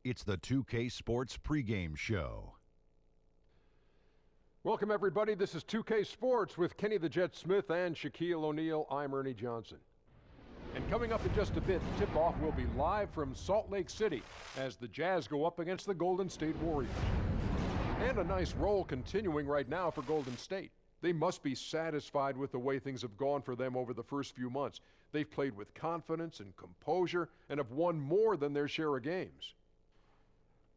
It's the 2K Sports pregame show. Welcome, everybody. This is 2K Sports with Kenny the Jet Smith and Shaquille O'Neal. I'm Ernie Johnson. And coming up in just a bit, tip-off will be live from Salt Lake City as the Jazz go up against the Golden State Warriors. And a nice roll continuing right now for Golden State. They must be satisfied with the way things have gone for them over the first few months. They've played with confidence and composure and have won more than their share of games.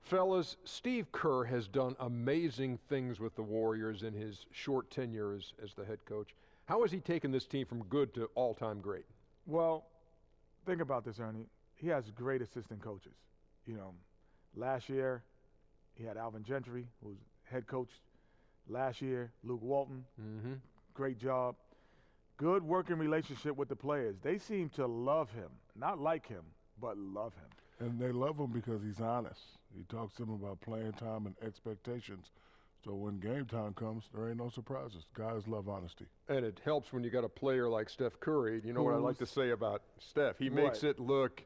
Fellas, Steve Kerr has done amazing things with the Warriors in his short tenure as the head coach. How has he taken this team from good to all-time great? Well, think about this, Ernie. He has great assistant coaches. You know, last year he had Alvin Gentry, who was head coach last year. Luke Walton, great job. Good working relationship with the players. They seem to love him, not like him, but love him. And they love him because he's honest. He talks to them about playing time and expectations. So when game time comes, there ain't no surprises. Guys love honesty. And it helps when you got a player like Steph Curry. You know what I like to say about Steph? He makes it look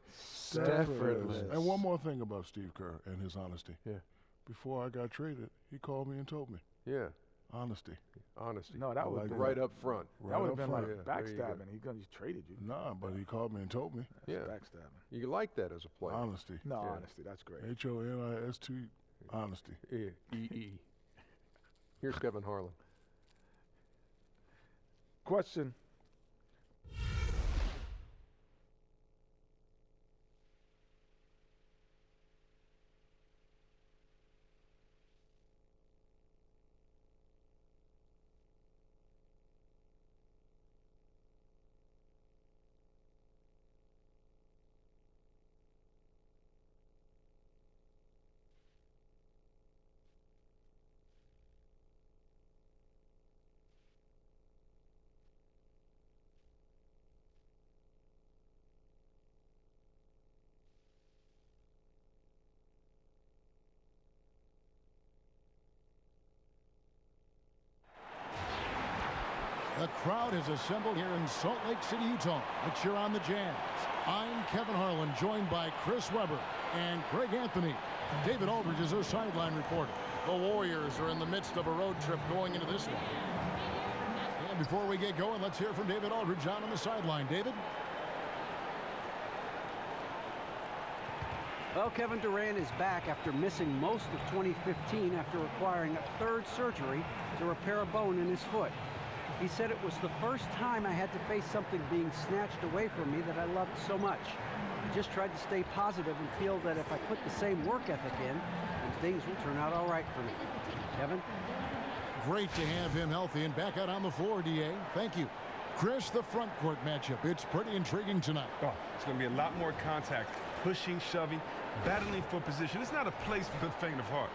effortless. And one more thing about Steve Kerr and his honesty. Yeah. Before I got traded, he called me and told me. Yeah. Honesty. Honesty. No, that was right up front. That would have been like Yeah, backstabbing. He traded you. Nah, but he called me and told me. Yeah. Backstabbing. You like that as a player. Honesty. No, honesty. That's great. H-O-N-I-S-T, honesty. E-E. Here's Kevin Harlan. Question. The crowd has assembled here in Salt Lake City, Utah to cheer on the Jazz. I'm Kevin Harlan, joined by Chris Webber and Greg Anthony. David Aldridge is our sideline reporter. The Warriors are in the midst of a road trip going into this one. And before we get going, let's hear from David Aldridge on the sideline. David? Well, Kevin Durant is back after missing most of 2015 after requiring a third surgery to repair a bone in his foot. He said it was the first time I had to face something being snatched away from me that I loved so much. I just tried to stay positive and feel that if I put the same work ethic in, then things will turn out all right for me. Kevin? Great to have him healthy and back out on the floor, D.A. Thank you. Chris, the front court matchup. It's pretty intriguing tonight. Oh, it's going to be a lot more contact. Pushing, shoving, battling for position. It's not a place for the faint of heart.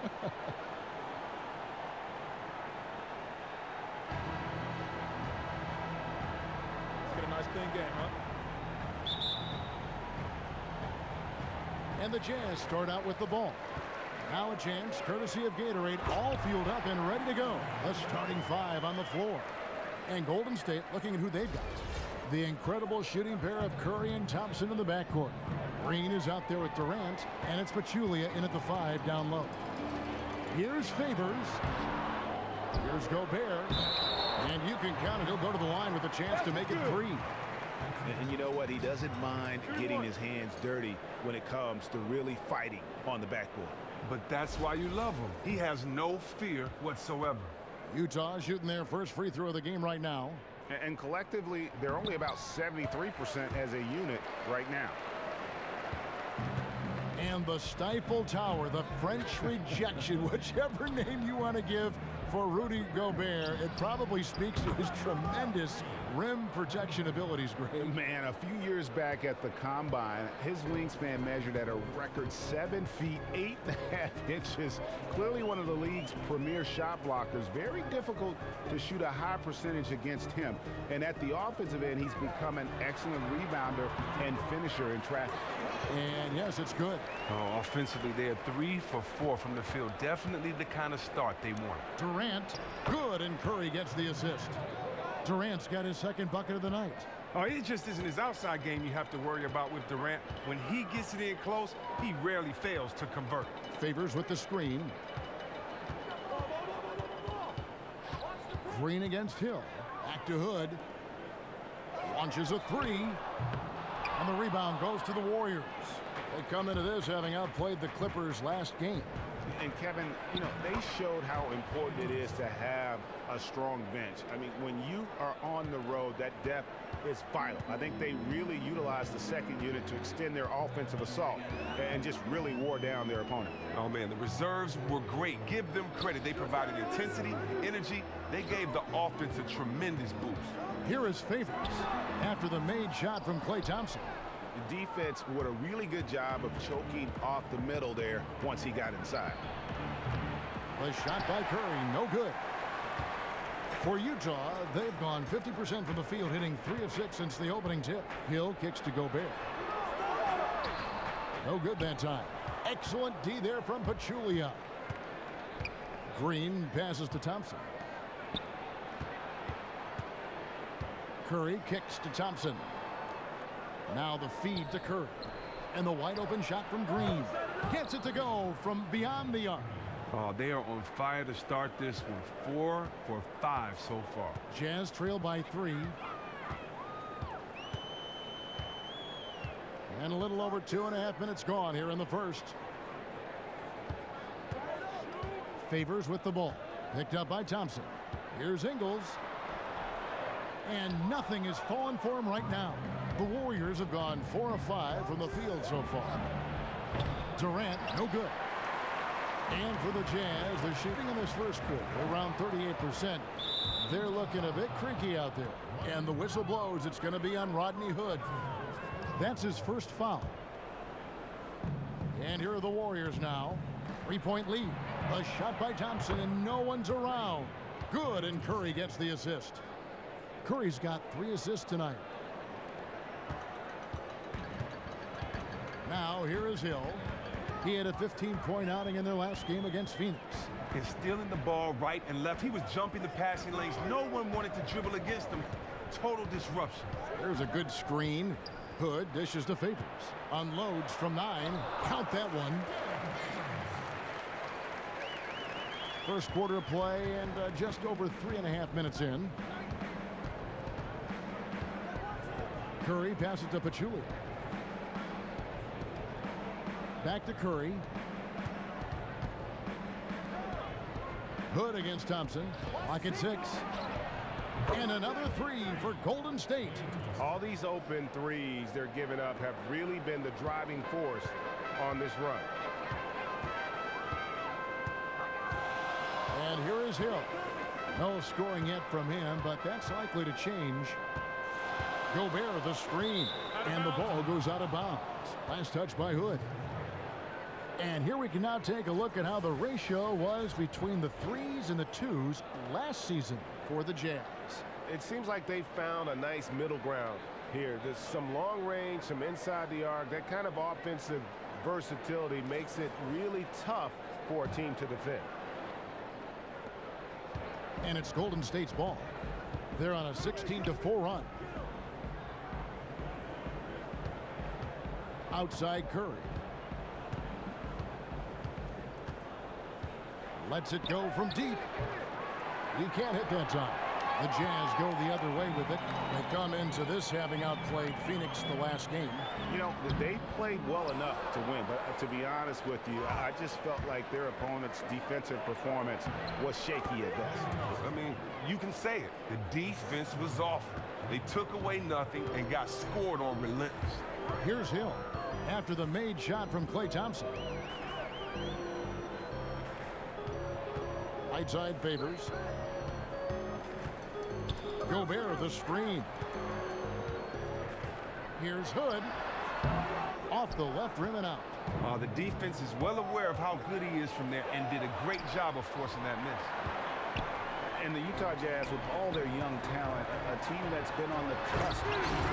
Nice clean game, huh? And the Jazz start out with the ball. Now a chance, courtesy of Gatorade, all fueled up and ready to go. The starting five on the floor. And Golden State looking at who they've got. The incredible shooting pair of Curry and Thompson in the backcourt. Green is out there with Durant, and it's Pachulia in at the 5 down low. Here's Favors. Here's Gobert. And you can count it. He'll go to the line with a chance to make it 3. And you know what? He doesn't mind getting his hands dirty when it comes to really fighting on the backboard. But that's why you love him. He has no fear whatsoever. Utah shooting their first free throw of the game right now. And collectively, they're only about 73% as a unit right now. And the Stifle Tower, the French rejection, whichever name you want to give for Rudy Gobert, it probably speaks to his tremendous rim protection abilities, Greg. Man, a few years back at the Combine, his wingspan measured at a record 7 feet, 8.5 inches. Clearly one of the league's premier shot blockers. Very difficult to shoot a high percentage against him. And at the offensive end, he's become an excellent rebounder and finisher in traffic. And yes, it's good. Oh, offensively, they are 3 for 4 from the field. Definitely the kind of start they want. Durant, good, and Curry gets the assist. Durant's got his second bucket of the night. Oh, it just isn't his outside game you have to worry about with Durant. When he gets it in close, he rarely fails to convert. Favors with the screen. Green against Hill. Back to Hood. Launches a three. And the rebound goes to the Warriors. They come into this having outplayed the Clippers last game. And Kevin, you know, they showed how important it is to have a strong bench. I mean, when you are on the road, that depth is vital. I think they really utilized the second unit to extend their offensive assault and just really wore down their opponent. Oh, man, the reserves were great. Give them credit. They provided intensity, energy. They gave the offense a tremendous boost. Here is Favors after the made shot from Klay Thompson. The defense did a really good job of choking off the middle there once he got inside. The shot by Curry, no good. For Utah, they've gone 50% from the field, hitting 3 of 6 since the opening tip. Hill kicks to Gobert. No good that time. Excellent D there from Pachulia. Green passes to Thompson. Curry kicks to Thompson. Now the feed to Curry. And the wide open shot from Green. Gets it to go from beyond the arc. Oh, they are on fire to start this one. 4 for 5 so far. Jazz trail by 3. And a little over 2.5 minutes gone here in the first. Favors with the ball. Picked up by Thompson. Here's Ingles. And nothing is falling for him right now. The Warriors have gone 4 of 5 from the field so far. Durant, no good. And for the Jazz, they're shooting in this first quarter around 38%. They're looking a bit creaky out there. And the whistle blows. It's going to be on Rodney Hood. That's his first foul. And here are the Warriors now. 3-point lead. A shot by Thompson, and no one's around. Good, and Curry gets the assist. Curry's got 3 assists tonight. Now here is Hill. He had a 15-point outing in their last game against Phoenix. And stealing the ball right and left. He was jumping the passing lanes. No one wanted to dribble against him. Total disruption. There's a good screen. Hood dishes to Favors. Unloads from 9. Count that one. First quarter of play and just over 3.5 minutes in. Curry passes to Pachulia. Back to Curry. Hood against Thompson. Lock at 6. And another 3 for Golden State. All these open threes they're giving up have really been the driving force on this run. And here is Hill. No scoring yet from him, but that's likely to change. Gobert, the screen. And the ball goes out of bounds. Last touch by Hood. And here we can now take a look at how the ratio was between the 3s and the 2s last season for the Jazz. It seems like they found a nice middle ground here. There's some long range, some inside the arc. That kind of offensive versatility makes it really tough for a team to defend. And it's Golden State's ball. They're on a 16-4 run. Outside Curry. Lets it go from deep. He can't hit that time. The Jazz go the other way with it. They come into this having outplayed Phoenix the last game. You know, they played well enough to win, but to be honest with you, I just felt like their opponent's defensive performance was shaky at best. I mean, you can say it. The defense was awful. They took away nothing and got scored on relentless. Here's Hill after the made shot from Klay Thompson. Right side Favors. Gobert, the screen. Here's Hood. Off the left rim and out. The defense is well aware of how good he is from there and did a great job of forcing that miss. And the Utah Jazz, with all their young talent, a team that's been on the cusp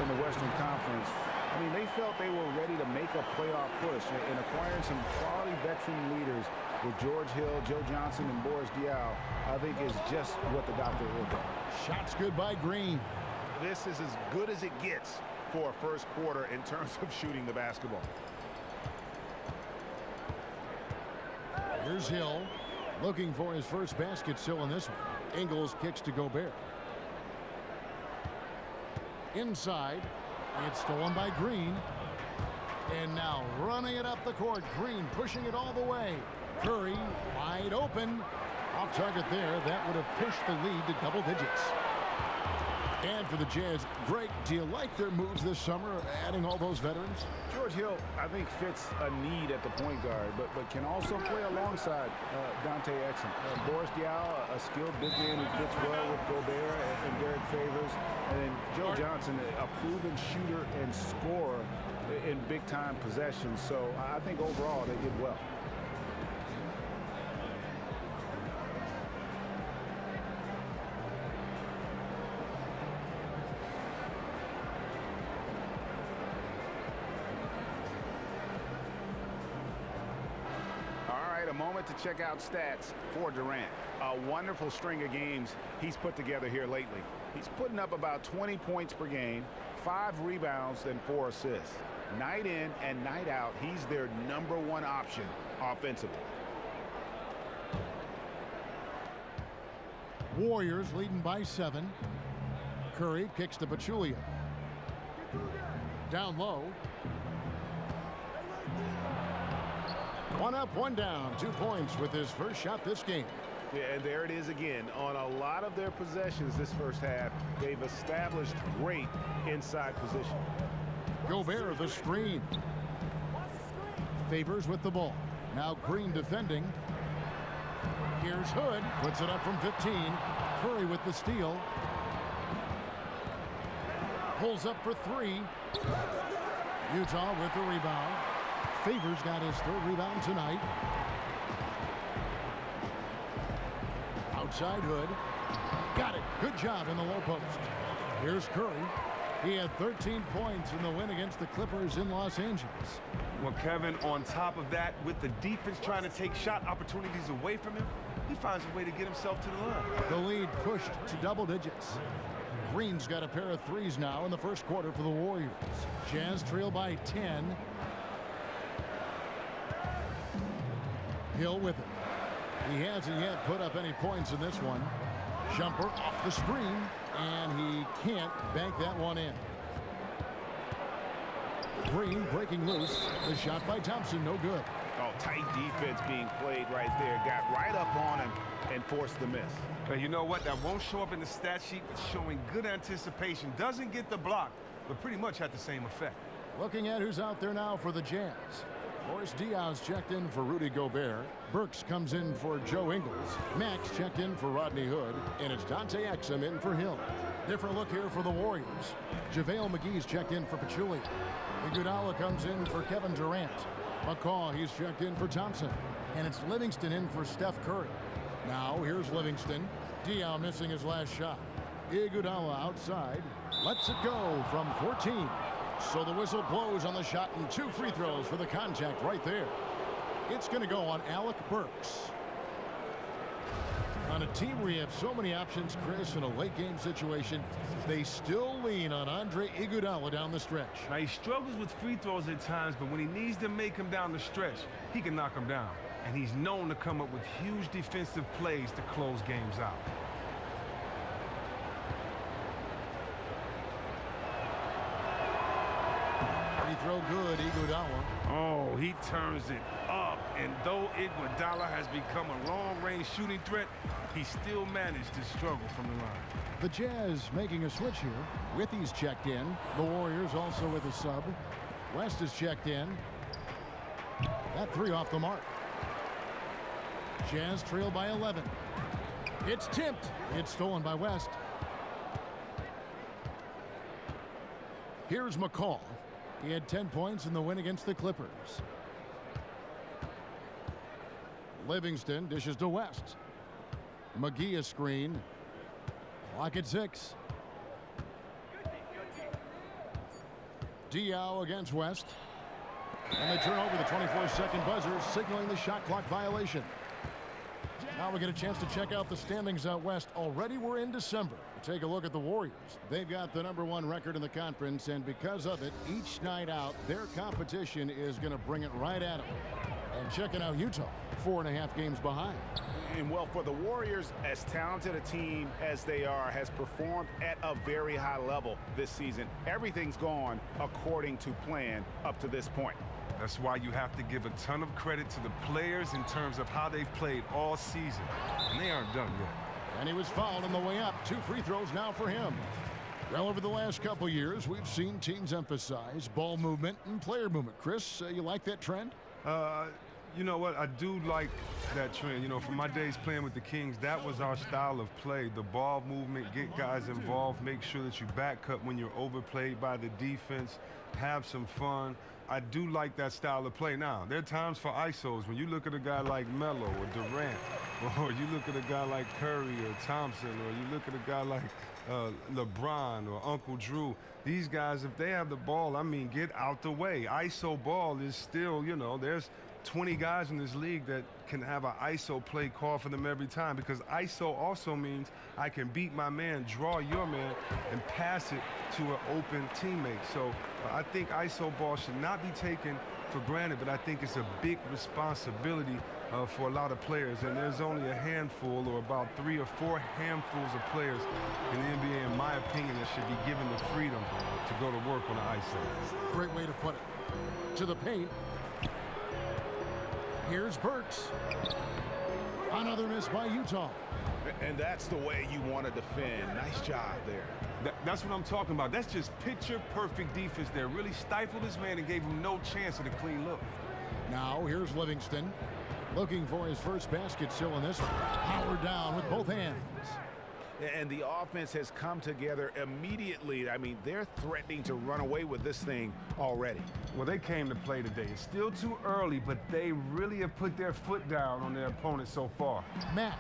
in the Western Conference, I mean, they felt they were ready to make a playoff push in acquiring some quality veteran leaders with George Hill, Joe Johnson, and Boris Diaw. I think is just what the doctor ordered. Shots good by Green. this is as good as it gets for a first quarter in terms of shooting the basketball. Here's Hill looking for his first basket still in this one. Ingles kicks to Gobert. Inside. It's stolen by Green. And now running it up the court. Green pushing it all the way. Curry wide open. Off target there. That would have pushed the lead to double digits. And for the Jazz, Greg, do you like their moves this summer, adding all those veterans? George Hill, I think, fits a need at the point guard, but can also play alongside Dante Exum. Boris Diaw, a skilled big man who fits well with Gobert and Derek Favors. And then Joe Johnson, a proven shooter and scorer in big-time possessions. So I think overall they did well. A moment to check out stats for Durant. A wonderful string of games he's put together here lately. He's putting up about 20 points per game, 5 rebounds, and 4 assists. Night in and night out, he's their #1 option offensively. Warriors leading by 7. Curry kicks to Pachulia. Down low. One up, one down. 2 points with his first shot this game. Yeah, and there it is again. On a lot of their possessions this first half, they've established great inside position. Gobert the screen. Favors with the ball. Now Green defending. Here's Hood. Puts it up from 15. Curry with the steal. Pulls up for 3. Utah with the rebound. Favors got his 3rd rebound tonight. Outside Hood. Got it. Good job in the low post. Here's Curry. He had 13 points in the win against the Clippers in Los Angeles. Well, Kevin, on top of that, with the defense trying to take shot opportunities away from him, he finds a way to get himself to the line. The lead pushed to double digits. Green's got a pair of 3s now in the first quarter for the Warriors. Jazz trail by 10. Hill with it. He hasn't yet put up any points in this one. Jumper off the screen, and he can't bank that one in. Green breaking loose. The shot by Thompson, no good. Oh, tight defense being played right there. Got right up on him and forced the miss. But you know what? That won't show up in the stat sheet, but showing good anticipation. Doesn't get the block, but pretty much had the same effect. Looking at who's out there now for the Jazz. Boris Diaz checked in for Rudy Gobert. Burks comes in for Joe Ingles. Max checked in for Rodney Hood. And it's Dante Exum in for Hill. Different look here for the Warriors. JaVale McGee's checked in for Pachulia. Iguodala comes in for Kevin Durant. McCaw, he's checked in for Thompson. And it's Livingston in for Steph Curry. Now here's Livingston. Diaw missing his last shot. Iguodala outside. Lets it go from 14. So the whistle blows on the shot and 2 free throws for the contact right there. It's going to go on Alec Burks. On a team where you have so many options, Chris, in a late game situation, they still lean on Andre Iguodala down the stretch. Now, he struggles with free throws at times, but when he needs to make them down the stretch, he can knock them down. And he's known to come up with huge defensive plays to close games out. Throw good, Iguodala. Oh, he turns it up. And though Iguodala has become a long-range shooting threat, he still managed to struggle from the line. The Jazz making a switch here. Withey's checked in. The Warriors also with a sub. West is checked in. That 3 off the mark. Jazz trail by 11. It's tipped. It's stolen by West. Here's McCall. He had 10 points in the win against the Clippers. Livingston dishes to West. McGee a screen. Clock at 6. Diaw against West. And they turn over the 24-second buzzer, signaling the shot clock violation. Now we get a chance to check out the standings out west. Already we're in December. Take a look at the Warriors. They've got the #1 record in the conference, and because of it, each night out, their competition is going to bring it right at them. And checking out Utah, 4.5 games behind. And well, for the Warriors, as talented a team as they are, has performed at a very high level this season. Everything's gone according to plan up to this point. That's why you have to give a ton of credit to the players in terms of how they've played all season. And they aren't done yet. And he was fouled on the way up. 2 free throws now for him. Well, over the last couple years, we've seen teams emphasize ball movement and player movement. Chris, you like that trend? You know what? I do like that trend. You know, from my days playing with the Kings, that was our style of play. The ball movement, get guys involved, make sure that you back cut when you're overplayed by the defense, have some fun. I do like that style of play. Now, there are times for ISOs. When you look at a guy like Melo or Durant, or you look at a guy like Curry or Thompson, or you look at a guy like LeBron or Uncle Drew, these guys, if they have the ball, I mean, get out the way. ISO ball is still, you know, there's 20 guys in this league that can have an ISO play call for them every time, because ISO also means I can beat my man, draw your man, and pass it to an open teammate. So I think ISO ball should not be taken for granted, but I think it's a big responsibility for a lot of players, and there's only a handful, or about 3 or 4 handfuls of players in the NBA, in my opinion, that should be given the freedom to go to work on the ISO. Great way to put it. To the paint. Here's Burks. Another miss by Utah. And that's the way you want to defend. Nice job there. That's what I'm talking about. That's just picture-perfect defense there. Really stifled his man and gave him no chance at a clean look. Now here's Livingston. Looking for his first basket still in this one. Howard down with both hands. And the offense has come together immediately. I mean, they're threatening to run away with this thing already. Well, they came to play today. It's still too early, but they really have put their foot down on their opponent so far. Matt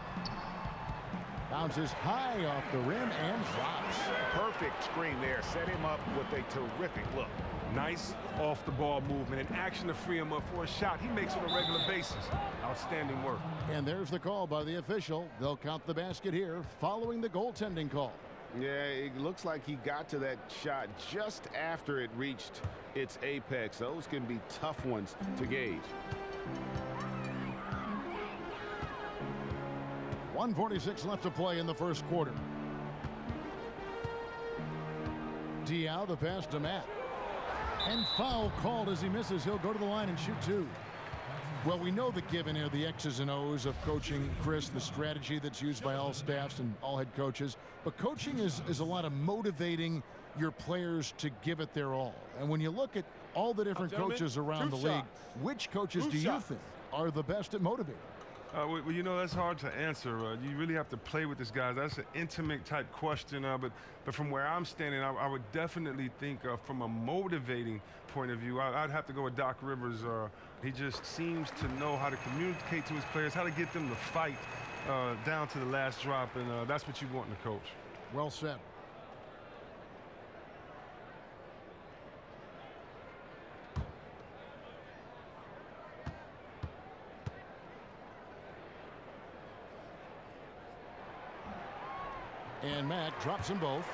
bounces high off the rim and drops. Perfect screen there. Set him up with a terrific look. Nice off-the-ball movement and action to free him up for a shot. He makes on a regular basis. Outstanding work. And there's the call by the official. They'll count the basket here following the goaltending call. Yeah, it looks like he got to that shot just after it reached its apex. Those can be tough ones to gauge. 1:46 left to play in the first quarter. Diaw, the pass to Matt. And foul called as he misses. He'll go to the line and shoot 2. Well, we know the given here, the X's and O's of coaching, Chris, the strategy that's used by all staffs and all head coaches. But coaching is a lot of motivating your players to give it their all. And when you look at all the different coaches around the league, which coaches do you think are the best at motivating? Well, you know, that's hard to answer. You really have to play with this guy. That's an intimate type question. But from where I'm standing, I would definitely think from a motivating point of view, I'd have to go with Doc Rivers. He just seems to know how to communicate to his players, how to get them to fight down to the last drop, and that's what you want in a coach. Well said. And Matt drops them both.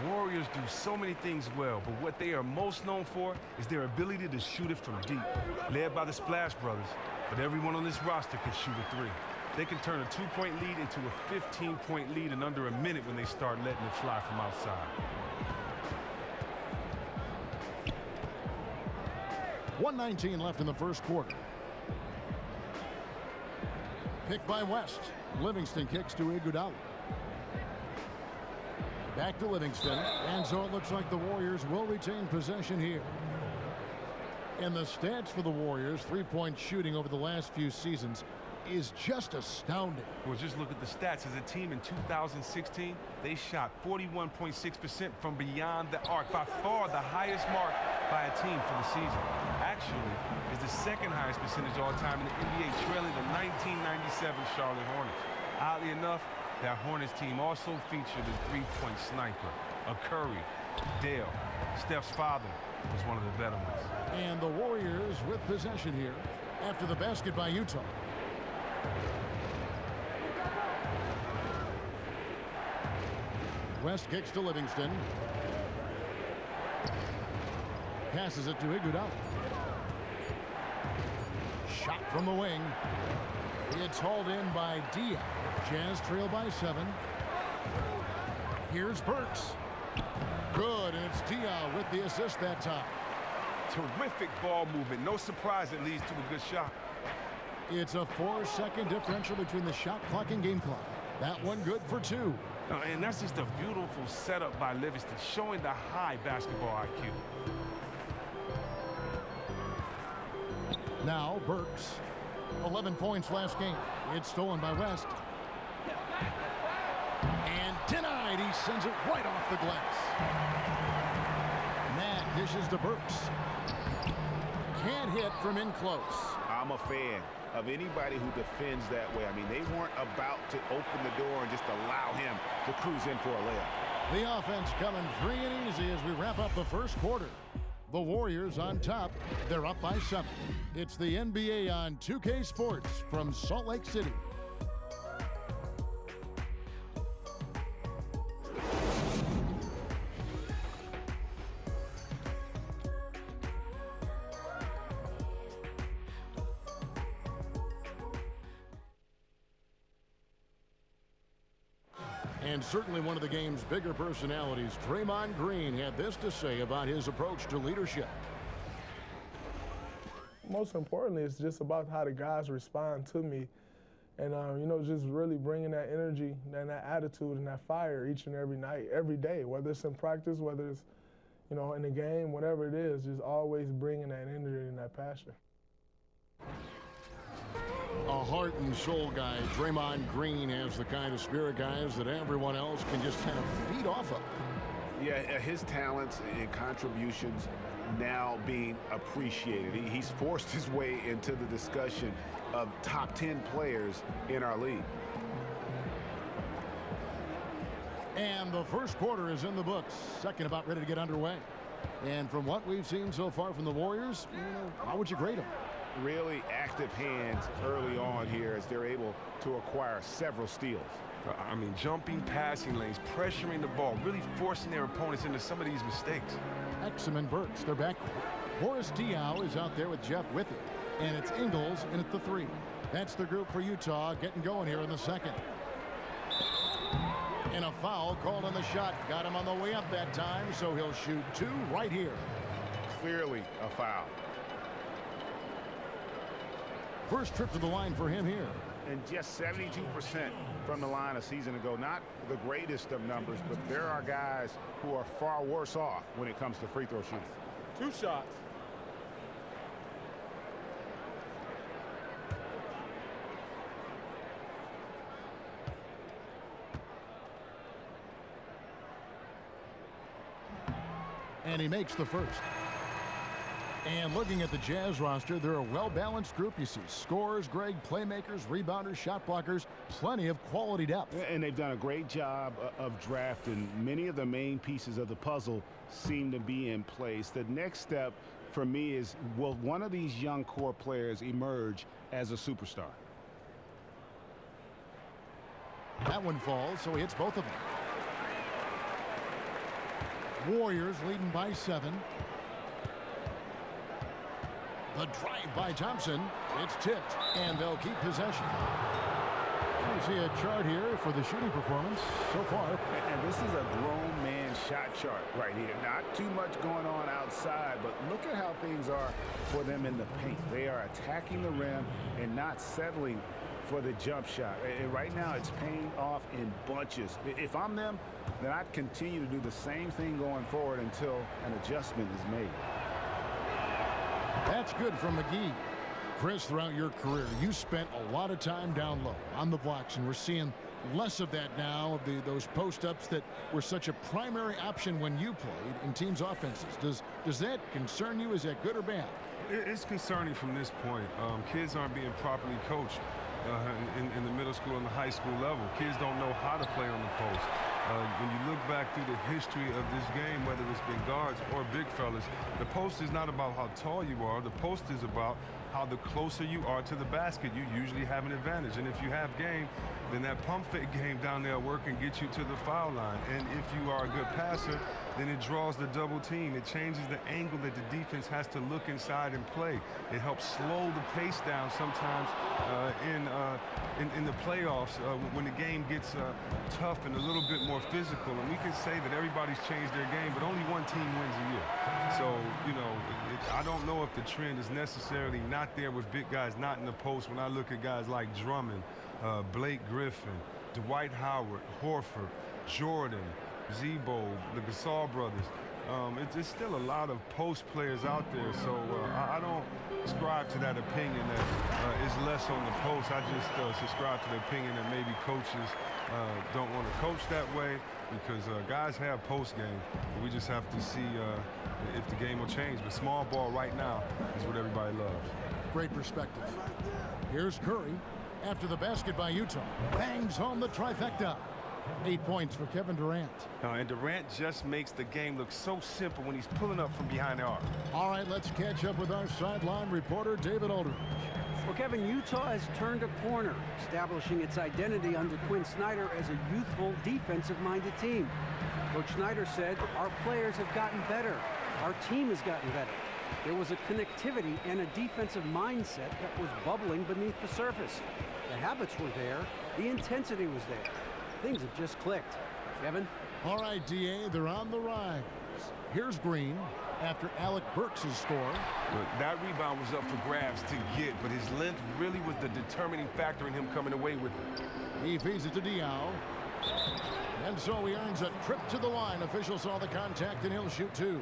The Warriors do so many things well, but what they are most known for is their ability to shoot it from deep. Led by the Splash Brothers, but everyone on this roster can shoot a 3. They can turn a 2-point lead into a 15-point lead in under a minute when they start letting it fly from outside. 1:19 left in the first quarter. Picked by West. Livingston kicks to Iguodala. Back to Livingston, and so it looks like the Warriors will retain possession here. And the stats for the Warriors, 3-point shooting over the last few seasons, is just astounding. Well, just look at the stats. As a team in 2016, they shot 41.6% from beyond the arc, by far the highest mark by a team for the season. Actually, is the second highest percentage all time in the NBA, trailing the 1997 Charlotte Hornets. Oddly enough, that Hornets team also featured a 3-point sniper, a Curry, Dale. Steph's father was one of the better ones. And the Warriors with possession here after the basket by Utah. West kicks to Livingston. Passes it to Iguodala. Shot from the wing. It's hauled in by Dia. Jazz trail by 7. Here's Burks. Good, and it's Dia with the assist that time. Terrific ball movement. No surprise it leads to a good shot. It's a 4-second differential between the shot clock and game clock. That one good for 2. And that's just a beautiful setup by Livingston, showing the high basketball IQ. Now Burks. 11 points last game. It's stolen by West. And denied. He sends it right off the glass. Matt dishes to Burks. Can't hit from in close. I'm a fan of anybody who defends that way. I mean, they weren't about to open the door and just allow him to cruise in for a layup. The offense coming free and easy as we wrap up the first quarter. The Warriors on top. They're up by 7. It's the NBA on 2K Sports from Salt Lake City. And certainly one of the game's bigger personalities, Draymond Green, had this to say about his approach to leadership. Most importantly, it's just about how the guys respond to me. And, you know, just really bringing that energy and that attitude and that fire each and every night, every day, whether it's in practice, whether it's, you know, in the game, whatever it is, just always bringing that energy and that passion. A heart and soul guy. Draymond Green has the kind of spirit, guys, that everyone else can just kind of feed off of. Yeah, his talents and contributions now being appreciated. He's forced his way into the discussion of top 10 players in our league. And the first quarter is in the books. Second about ready to get underway. And from what we've seen so far from the Warriors, how would you grade them? Really active hands early on here as they're able to acquire several steals. I mean, jumping passing lanes, pressuring the ball, really forcing their opponents into some of these mistakes. Exum and Burks, they're back. Boris Diaw is out there with Jeff Withey. And it's Ingles in at the 3. That's the group for Utah getting going here in the second. And a foul called on the shot. Got him on the way up that time, so he'll shoot 2 right here. Clearly a foul. First trip to the line for him here. And just 72% from the line a season ago. Not the greatest of numbers, but there are guys who are far worse off when it comes to free throw shooting. 2 shots. And he makes the first. And looking at the Jazz roster, they're a well-balanced group. You see scorers, Greg, playmakers, rebounders, shot blockers, plenty of quality depth. And they've done a great job of drafting. Many of the main pieces of the puzzle seem to be in place. The next step for me is, will one of these young core players emerge as a superstar? That one falls, so he hits both of them. Warriors leading by 7. The drive by Thompson. It's tipped, and they'll keep possession. You see a chart here for the shooting performance so far. And this is a grown man shot chart right here. Not too much going on outside, but look at how things are for them in the paint. They are attacking the rim and not settling for the jump shot. And right now, it's paying off in bunches. If I'm them, then I'd continue to do the same thing going forward until an adjustment is made. That's good from McGee. Chris, throughout your career, you spent a lot of time down low on the blocks, and we're seeing less of that now, those post-ups that were such a primary option when you played in teams' offenses. Does that concern you? Is that good or bad? It's concerning from this point. Kids aren't being properly coached in the middle school and the high school level. Kids don't know how to play on the post. When you look back through the history of this game, whether it's been guards or big fellas, the post is not about how tall you are. The post is about how the closer you are to the basket, you usually have an advantage. And if you have game, then that pump fake game down there work and get you to the foul line. And if you are a good passer, then it draws the double team. It changes the angle that the defense has to look inside and play. It helps slow the pace down sometimes in the playoffs when the game gets tough and a little bit more physical. And we can say that everybody's changed their game, but only one team wins a year. So, you know, I don't know if the trend is necessarily not there with big guys not in the post. When I look at guys like Drummond, Blake Griffin, Dwight Howard, Horford, Jordan, Zebo, the Gasol brothers. It's still a lot of post players out there, so I don't subscribe to that opinion that it's less on the post. I just subscribe to the opinion that maybe coaches don't want to coach that way because guys have post game. We just have to see if the game will change. But small ball right now is what everybody loves. Great perspective. Here's Curry after the basket by Utah. Bangs home the trifecta. 8 points for Kevin Durant. And Durant just makes the game look so simple when he's pulling up from behind the arc. All right, let's catch up with our sideline reporter, David Aldridge. Well, Kevin, Utah has turned a corner, establishing its identity under Quinn Snyder as a youthful, defensive-minded team. Coach Snyder said, our players have gotten better. Our team has gotten better. There was a connectivity and a defensive mindset that was bubbling beneath the surface. The habits were there. The intensity was there. Things have just clicked. Kevin? All right, D.A., they're on the rise. Here's Green after Alec Burks' score. Look, that rebound was up for grabs to get, but his length really was the determining factor in him coming away with it. He feeds it to Diaw. And so he earns a trip to the line. Officials saw the contact, and he'll shoot two.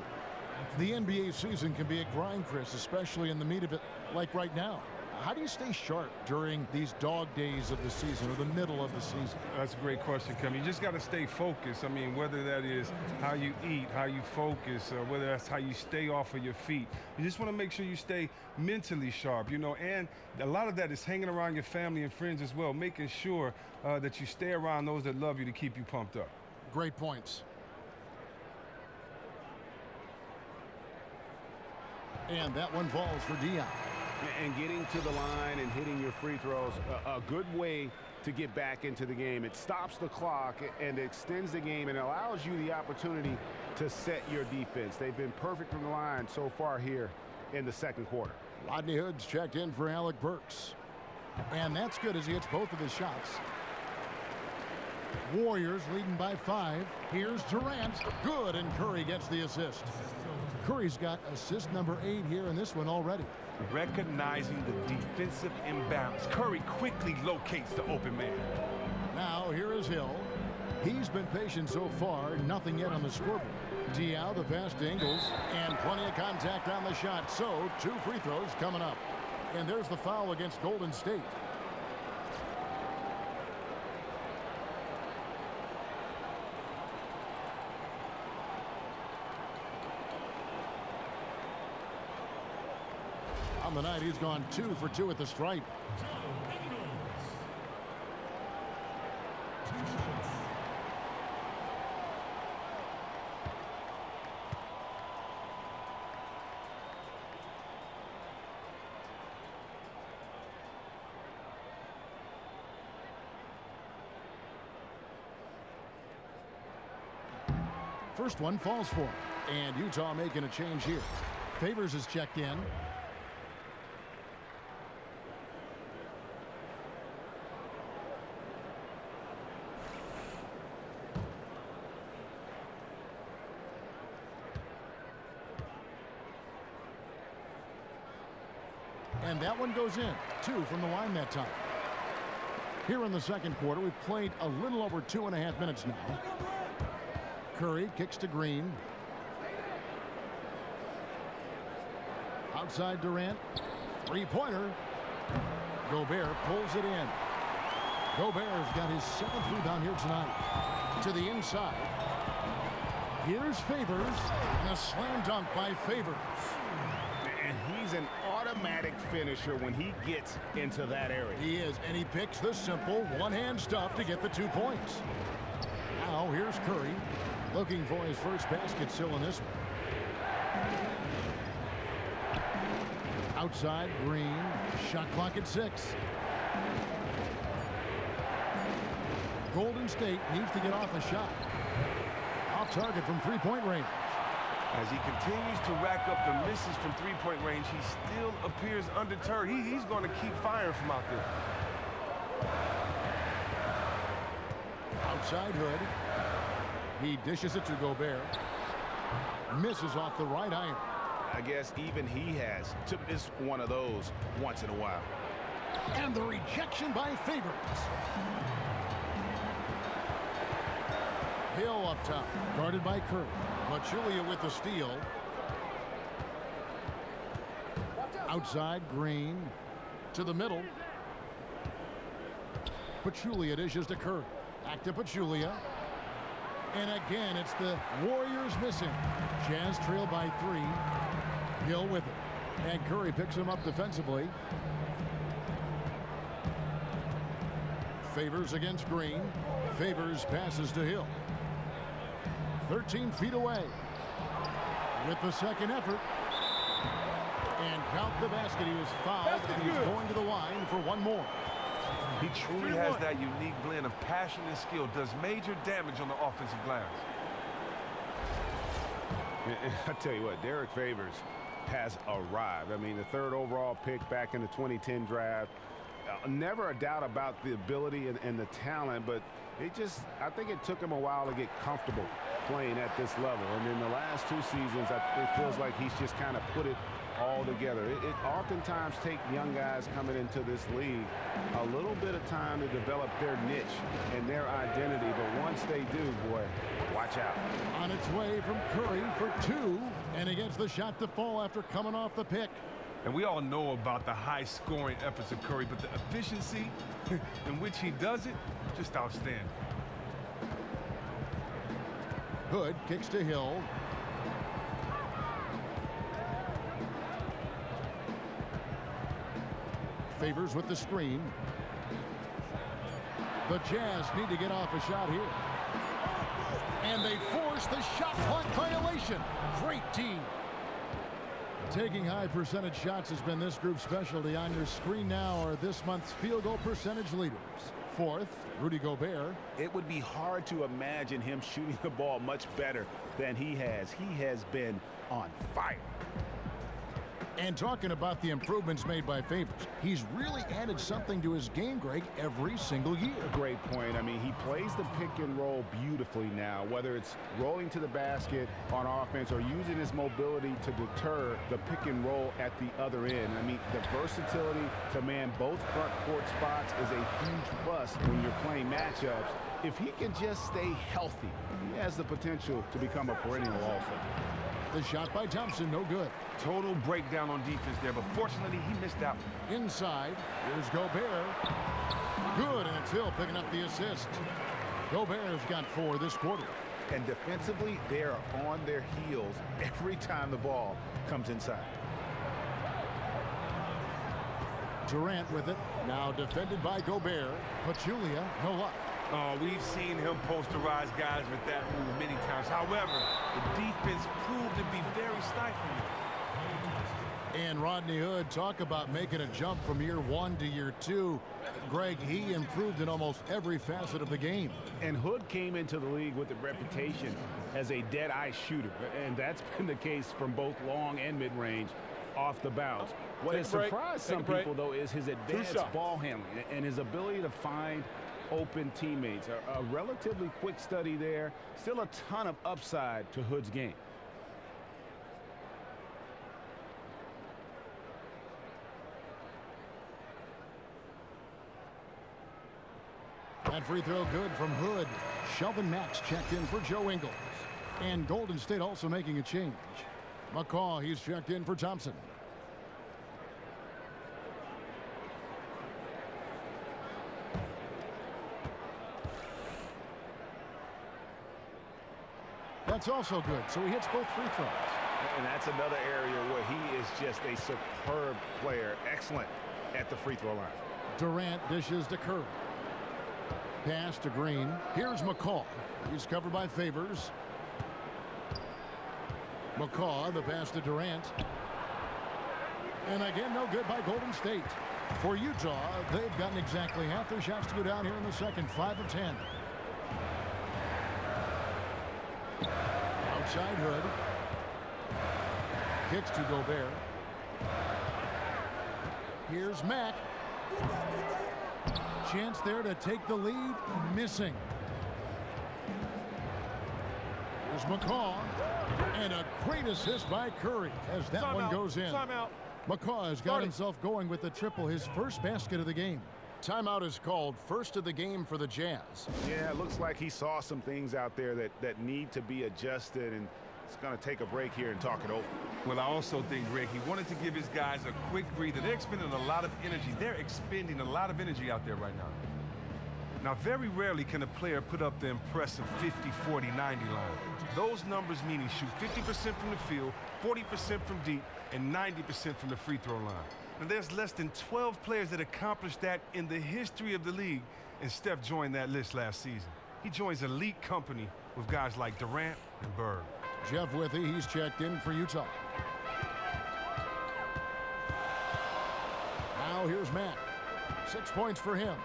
The NBA season can be a grind, Chris, especially in the meat of it, like right now. How do you stay sharp during these dog days of the season or the middle of the season? That's a great question, Kevin. You just got to stay focused. I mean, whether that is how you eat, how you focus, whether that's how you stay off of your feet. You just want to make sure you stay mentally sharp, you know, and a lot of that is hanging around your family and friends as well, making sure that you stay around those that love you to keep you pumped up. Great points. And that one falls for Diaw. And getting to the line and hitting your free throws, a good way to get back into the game. It stops the clock and extends the game and allows you the opportunity to set your defense. They've been perfect from the line so far here in the second quarter. Rodney Hood's checked in for Alec Burks. And that's good as he hits both of his shots. Warriors leading by 5. Here's Durant. Good, and Curry gets the assist. Curry's got assist number 8 here in this one already. Recognizing the defensive imbalance, Curry quickly locates the open man. Now here is Hill. He's been patient so far, nothing yet on the scoreboard. Diaw, the pass to Ingles, and plenty of contact on the shot. So 2 free throws coming up. And there's the foul against Golden State. On the night, he's gone 2 for 2 at the stripe. First one falls for him. And Utah making a change here. Favors is checked in. And that one goes in. 2 from the line that time. Here in the second quarter, we've played a little over 2.5 minutes now. Curry kicks to Green. Outside Durant. 3-pointer. Gobert pulls it in. Gobert's got his 7th rebound here tonight. To the inside. Here's Favors. And a slam dunk by Favors. And he's an automatic finisher when he gets into that area. He is, and he picks the simple one-hand stuff to get the 2 points. Now here's Curry looking for his first basket still in this one. Outside, Green. Shot clock at 6. Golden State needs to get off a shot. Off target from three-point range. As he continues to rack up the misses from three-point range, he still appears undeterred. He's going to keep firing from out there. Outside Hood. He dishes it to Gobert. Misses off the right iron. I guess even he has to miss one of those once in a while. And the rejection by Favors. Hill up top, guarded by Curry. Pachulia with the steal. Outside, Green. To the middle. Pachulia dishes to Curry. Back to Pachulia. And again, it's the Warriors missing. Jazz trail by 3. Hill with it. And Curry picks him up defensively. Favors against Green. Favors passes to Hill. 13 feet away. With the second effort. And count the basket. He was fouled, and he's going to the line for one more. He truly has that unique blend of passion and skill. Does major damage on the offensive glass. I tell you what, Derek Favors has arrived. I mean, the 3rd overall pick back in the 2010 draft. Never a doubt about the ability and the talent, but I think it took him a while to get comfortable playing at this level. And in the last 2 seasons, it feels like he's just kind of put it all together. It oftentimes takes young guys coming into this league a little bit of time to develop their niche and their identity, but once they do, boy, watch out. On its way from Curry for 2, and against the shot to fall after coming off the pick. And we all know about the high-scoring efforts of Curry, but the efficiency in which he does it, just outstanding. Hood kicks to Hill. Favors with the screen. The Jazz need to get off a shot here. And they force the shot clock violation. Great team. Taking high percentage shots has been this group's specialty. On your screen now are this month's field goal percentage leaders. 4th, Rudy Gobert. It would be hard to imagine him shooting the ball much better than he has. He has been on fire. And talking about the improvements made by Favors, he's really added something to his game, Greg, every single year. Great point. I mean, he plays the pick and roll beautifully now, whether it's rolling to the basket on offense or using his mobility to deter the pick and roll at the other end. I mean, the versatility to man both front court spots is a huge plus when you're playing matchups. If he can just stay healthy, he has the potential to become a perennial All-Star. The shot by Thompson, no good. Total breakdown on defense there, but fortunately he missed out. Inside, here's Gobert. Good, and it's Hill picking up the assist. Gobert's got 4 this quarter. And defensively, they are on their heels every time the ball comes inside. Durant with it, now defended by Gobert. Pachulia, no luck. We've seen him posterize guys with that move many times. However, the defense proved to be very stifling. And Rodney Hood, talk about making a jump from year 1 to year 2. Greg, he improved in almost every facet of the game. And Hood came into the league with a reputation as a dead-eye shooter, and that's been the case from both long and mid-range off the bounce. What has surprised some people, though, is his advanced ball handling and his ability to find open teammates. A relatively quick study there. Still a ton of upside to Hood's game. That free throw good from Hood. Shelvin Max checked in for Joe Ingles. And Golden State also making a change. McCaw, he's checked in for Thompson. That's also good, so he hits both free throws. And that's another area where he is just a superb player. Excellent at the free throw line. Durant dishes to Curry. Pass to Green. Here's McCaw. He's covered by Favors. McCaw, the pass to Durant. And again, no good by Golden State. For Utah, they've gotten exactly half their shots to go down here in the second, 5 of 10. Outside Hood. Kicks to Gobert. Here's Mack. Chance there to take the lead. Missing. There's McCaw. And a great assist by Curry as that one goes in. Timeout. McCaw has got himself going with the triple, his first basket of the game. Timeout is called, first of the game for the Jazz. Yeah, it looks like he saw some things out there that need to be adjusted, and it's going to take a break here and talk it over. Well, I also think, Greg, he wanted to give his guys a quick breather. They're expending a lot of energy. They're expending a lot of energy out there right now. Now, very rarely can a player put up the impressive 50, 40, 90 line. Those numbers mean he shoot 50% from the field, 40% from deep, and 90% from the free throw line. And there's less than 12 players that accomplished that in the history of the league, and Steph joined that list last season. He joins elite company with guys like Durant and Bird. Jeff Withey, he's checked in for Utah. Now here's Matt. 6 points for him.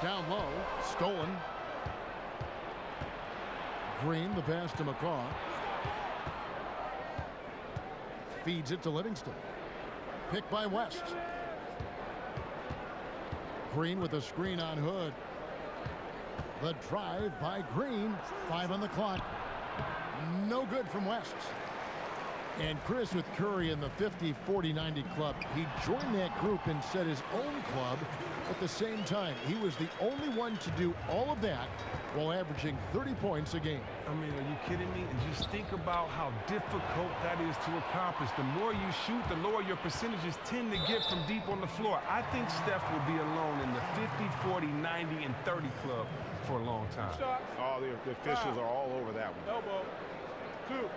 Down low, stolen. Green, the pass to McCaw. Feeds it to Livingston. Picked by West. Green with a screen on Hood. The drive by Green. 5 on the clock. No good from West. And Chris with Curry in the 50, 40, 90 club. He joined that group and set his own club. At the same time, he was the only one to do all of that while averaging 30 points a game. I mean, are you kidding me? And just think about how difficult that is to accomplish. The more you shoot, the lower your percentages tend to get from deep on the floor. I think Steph will be alone in the 50, 40, 90, and 30 club for a long time. Oh, the officials are all over that one. Elbow. 2.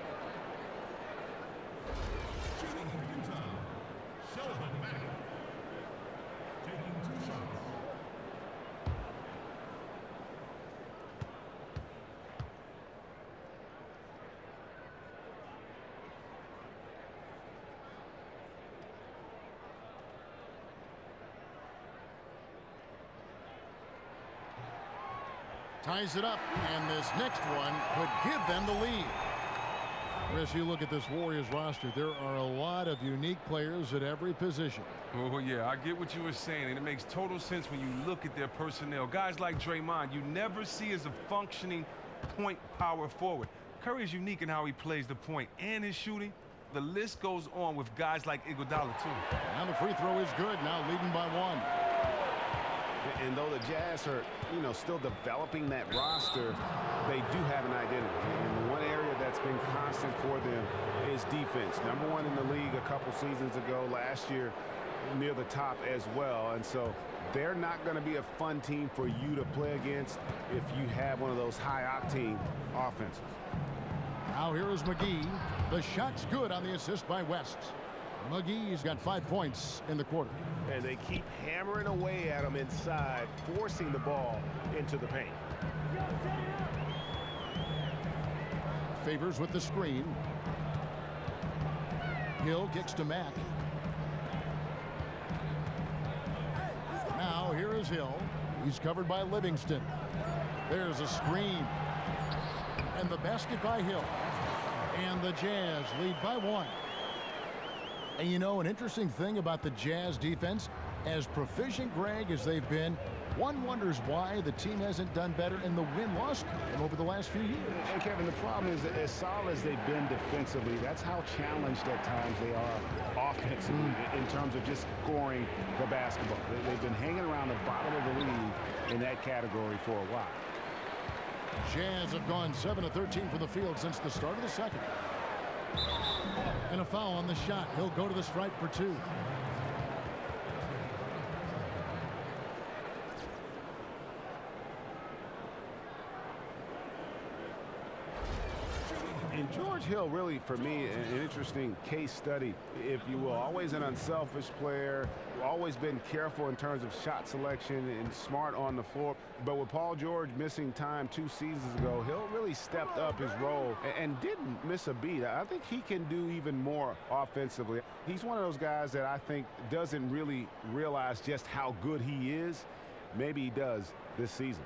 Ties it up, and this next one could give them the lead. As you look at this Warriors roster, there are a lot of unique players at every position. Oh, yeah, I get what you were saying, and it makes total sense when you look at their personnel. Guys like Draymond, you never see as a functioning point power forward. Curry is unique in how he plays the point and his shooting. The list goes on with guys like Iguodala, too. Now the free throw is good, now leading by 1. And though the Jazz are, still developing that roster, they do have an identity. And the one area that's been constant for them is defense. #1 in the league a couple seasons ago, last year near the top as well. And so they're not going to be a fun team for you to play against if you have one of those high-octane offenses. Now here is McGee. The shot's good on the assist by West. McGee's got 5 points in the quarter. And they keep hammering away at him inside, forcing the ball into the paint. Favors with the screen. Hill kicks to Mack. Now here is Hill. He's covered by Livingston. There's a screen. And the basket by Hill. And the Jazz lead by 1. And an interesting thing about the Jazz defense, as proficient, Greg, as they've been, one wonders why the team hasn't done better in the win-loss column over the last few years. And Kevin, the problem is that as solid as they've been defensively, that's how challenged at times they are offensively in terms of just scoring the basketball. They've been hanging around the bottom of the league in that category for a while. Jazz have gone 7 of 13 from the field since the start of the second. And a foul on the shot. He'll go to the stripe for 2. And George Hill, really, for me, an interesting case study, if you will. Always an unselfish player, always been careful in terms of shot selection and smart on the floor. But with Paul George missing time 2 seasons ago, Hill really stepped up his role and didn't miss a beat. I think he can do even more offensively. He's one of those guys that I think doesn't really realize just how good he is. Maybe he does this season.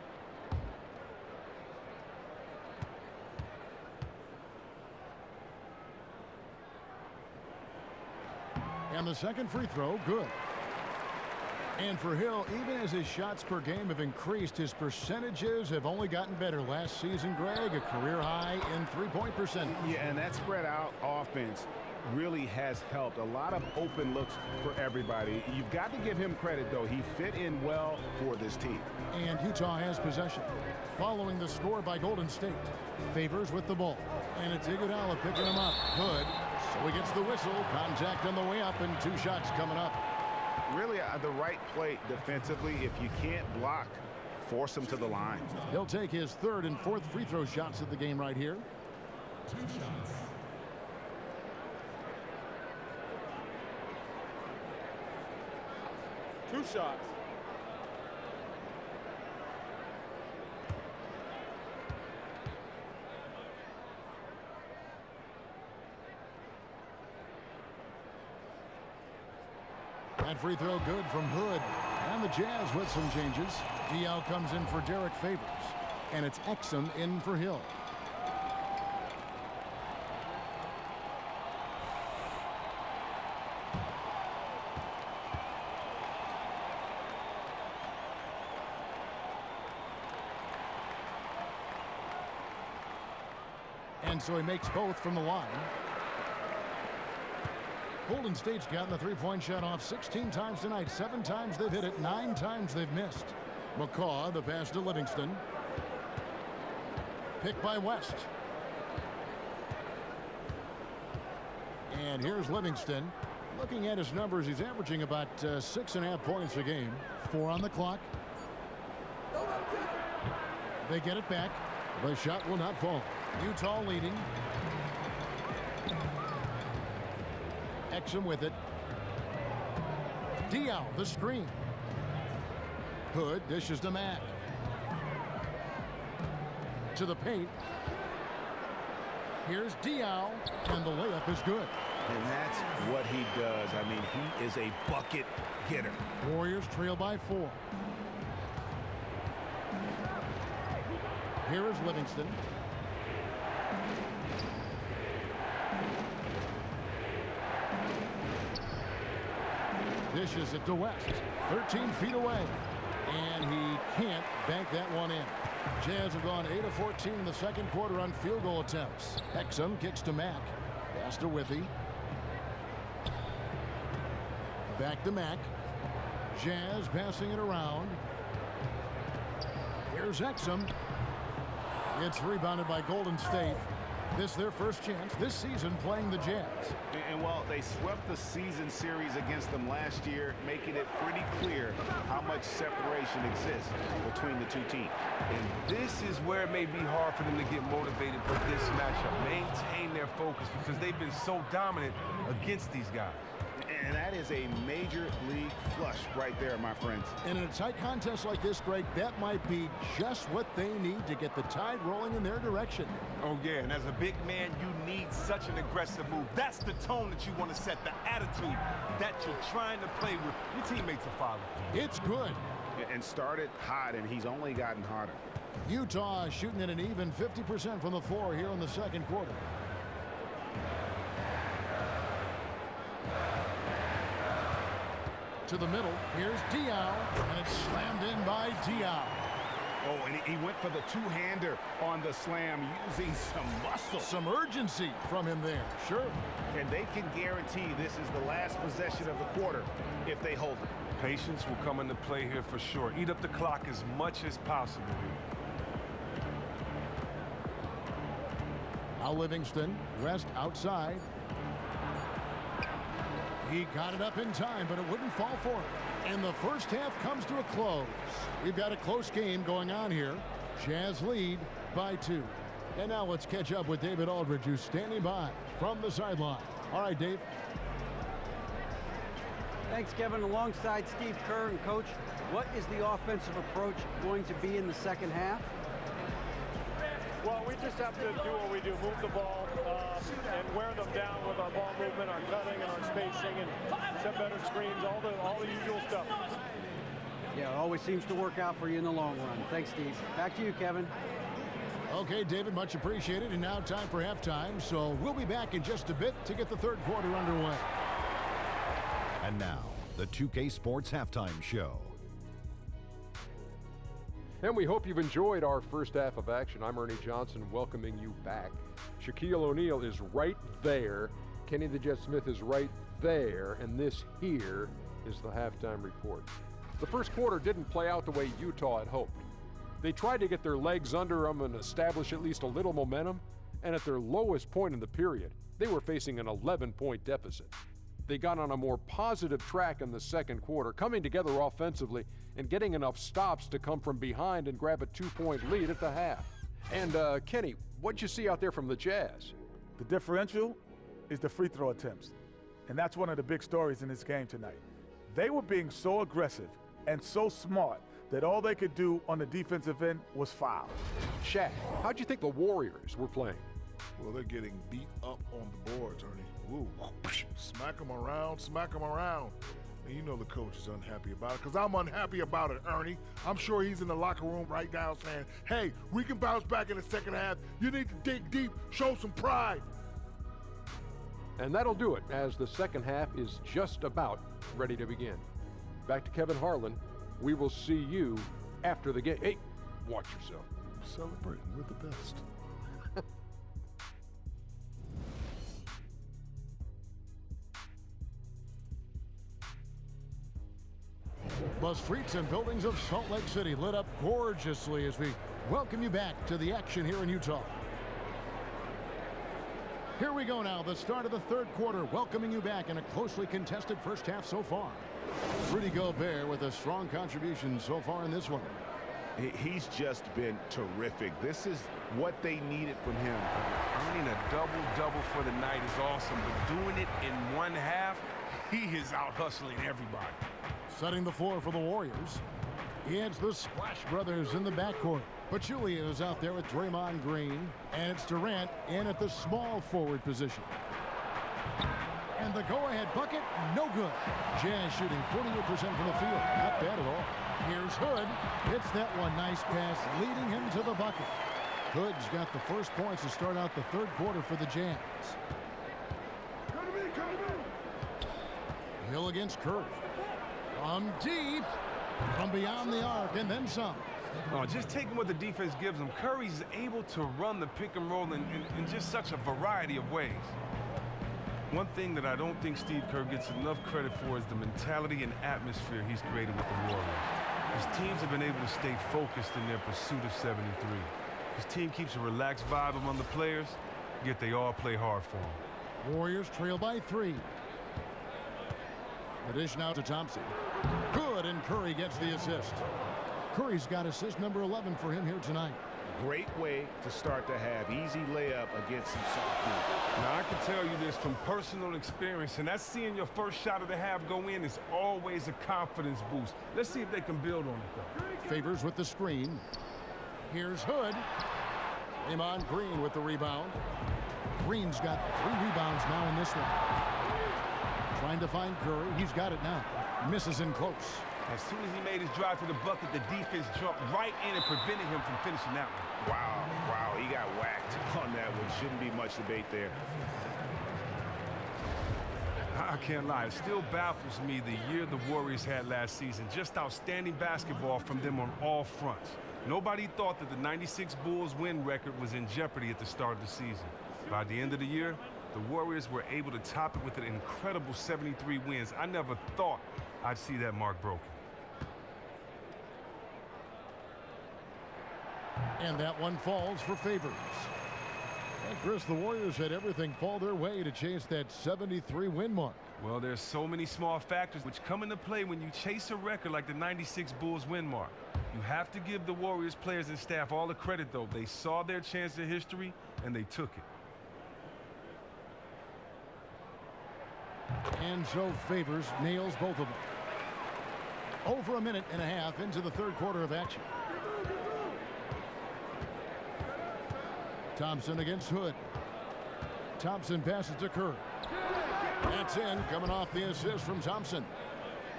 And the second free throw, good. And for Hill, even as his shots per game have increased, his percentages have only gotten better. Last season, Greg, a career high in three-point percentage. Yeah, and that spread out offense really has helped. A lot of open looks for everybody. You've got to give him credit, though. He fit in well for this team. And Utah has possession. Following the score by Golden State. Favors with the ball. And it's Iguodala picking him up. Good. So he gets the whistle. Contact on the way up, and 2 shots coming up. Really the right play defensively. If you can't block, force him to the line. He'll take his 3rd and 4th free throw shots of the game right here. 2 shots. Two shots. That free throw good from Hood. And the Jazz with some changes. Diaw comes in for Derek Favors. And it's Exum in for Hill. And so he makes both from the line. Golden State's gotten the three-point shot off 16 times tonight. 7 times they've hit it, 9 times they've missed. McCaw, the pass to Livingston. Picked by West. And here's Livingston. Looking at his numbers, he's averaging about 6.5 points a game. 4 on the clock. They get it back. The shot will not fall. Utah leading. Exum with it. Diaw, the screen. Hood dishes to Mack. To the paint. Here's Diaw, and the layup is good. And that's what he does. I mean, he is a bucket getter. Warriors trail by 4. Here is Livingston. Dishes it to West. 13 feet away. And he can't bank that one in. Jazz have gone 8 of 14 in the second quarter on field goal attempts. Exum kicks to Mack. Pass to Withy. Back to Mack. Jazz passing it around. Here's Exum. It's rebounded by Golden State. This is their first chance this season playing the Jazz. And while they swept the season series against them last year, making it pretty clear how much separation exists between the 2 teams. And this is where it may be hard for them to get motivated for this matchup. Maintain their focus because they've been so dominant against these guys. And that is a major league flush right there, my friends. And in a tight contest like this, Greg, that might be just what they need to get the tide rolling in their direction. Oh, yeah, and as a big man, you need such an aggressive move. That's the tone that you want to set, the attitude that you're trying to play with. Your teammates are following. It's good. And started hot, and he's only gotten hotter. Utah shooting at an even 50% from the floor here in the second quarter. To the middle. Here's Diaw, and it's slammed in by Diaw. Oh, and he went for the two-hander on the slam, using some muscle. Some urgency from him there, sure. And they can guarantee this is the last possession of the quarter if they hold it. Patience will come into play here for sure. Eat up the clock as much as possible here. Now Livingston, West outside. He got it up in time, but it wouldn't fall for him. And the first half comes to a close. We've got a close game going on here. Jazz lead by 2. And now let's catch up with David Aldridge, who's standing by from the sideline. All right, Dave. Thanks, Kevin. Alongside Steve Kerr and Coach, what is the offensive approach going to be in the second half? Well, we just have to do what we do, move the ball and wear them down with our ball movement, our cutting, and our spacing, and set better screens, all the usual stuff. Yeah, it always seems to work out for you in the long run. Thanks, Steve. Back to you, Kevin. Okay, David, much appreciated. And now time for halftime, so we'll be back in just a bit to get the third quarter underway. And now, the 2K Sports Halftime Show. And we hope you've enjoyed our first half of action. I'm Ernie Johnson welcoming you back. Shaquille O'Neal is right there. Kenny the Jet Smith is right there. And this here is the halftime report. The first quarter didn't play out the way Utah had hoped. They tried to get their legs under them and establish at least a little momentum. And at their lowest point in the period, they were facing an 11-point deficit. They got on a more positive track in the second quarter, coming together offensively and getting enough stops to come from behind and grab a 2-point lead at the half. And Kenny, what'd you see out there from the Jazz? The differential is the free throw attempts. And that's one of the big stories in this game tonight. They were being so aggressive and so smart that all they could do on the defensive end was foul. Shaq, how'd you think the Warriors were playing? Well, they're getting beat up on the boards, Ernie. Woo. Smack them around, smack them around. And you know the coach is unhappy about it, because I'm unhappy about it, Ernie. I'm sure he's in the locker room right now saying, hey, we can bounce back in the second half. You need to dig deep, show some pride. And that'll do it, as the second half is just about ready to begin. Back to Kevin Harlan. We will see you after the game. Hey, watch yourself. Celebrating with the best. The streets and buildings of Salt Lake City lit up gorgeously as we welcome you back to the action here in Utah. Here we go now, the start of the third quarter, welcoming you back in a closely contested first half so far. Rudy Gobert with a strong contribution so far in this one. He's just been terrific. This is what they needed from him. Earning a double-double for the night is awesome, but doing it in one half, he is out hustling everybody. Setting the floor for the Warriors. It's the Splash Brothers in the backcourt. Pachulia is out there with Draymond Green, and it's Durant in at the small forward position. And the go-ahead bucket, no good. Jazz shooting 48% from the field. Not bad at all. Here's Hood. Hits that one. Nice pass, leading him to the bucket. Hood's got the first points to start out the third quarter for the Jazz. Hill against Curry. From deep, from beyond the arc, and then some. Oh, just taking what the defense gives him. Curry's able to run the pick and roll in just such a variety of ways. One thing that I don't think Steve Kerr gets enough credit for is the mentality and atmosphere he's created with the Warriors. His teams have been able to stay focused in their pursuit of 73. His team keeps a relaxed vibe among the players, yet they all play hard for him. Warriors trail by 3. The dish now to Thompson. Good, and Curry gets the assist. Curry's got assist number 11 for him here tonight. Great way to start the half. Easy layup against some sophomore. Now, I can tell you this from personal experience, and that's seeing your first shot of the half go in is always a confidence boost. Let's see if they can build on it, though. Favors with the screen. Here's Hood. Draymond Green with the rebound. Green's got 3 rebounds now in this one. Trying to find Curry. He's got it now. Misses in close. As soon as he made his drive to the bucket, the defense jumped right in and prevented him from finishing that one. Wow, he got whacked on that one. Shouldn't be much debate there. I can't lie, it still baffles me the year the Warriors had last season. Just outstanding basketball from them on all fronts. Nobody thought that the 96 Bulls win record was in jeopardy at the start of the season. By the end of the year, the Warriors were able to top it with an incredible 73 wins. I never thought I'd see that mark broken. And that one falls for Favors. And Chris, the Warriors had everything fall their way to chase that 73 win mark. Well, there's so many small factors which come into play when you chase a record like the 96 Bulls win mark. You have to give the Warriors players and staff all the credit, though. They saw their chance in history, and they took it. And so Favors nails both of them. Over a minute and a half into the third quarter of action. Thompson against Hood. Thompson passes to Curry. That's in, coming off the assist from Thompson.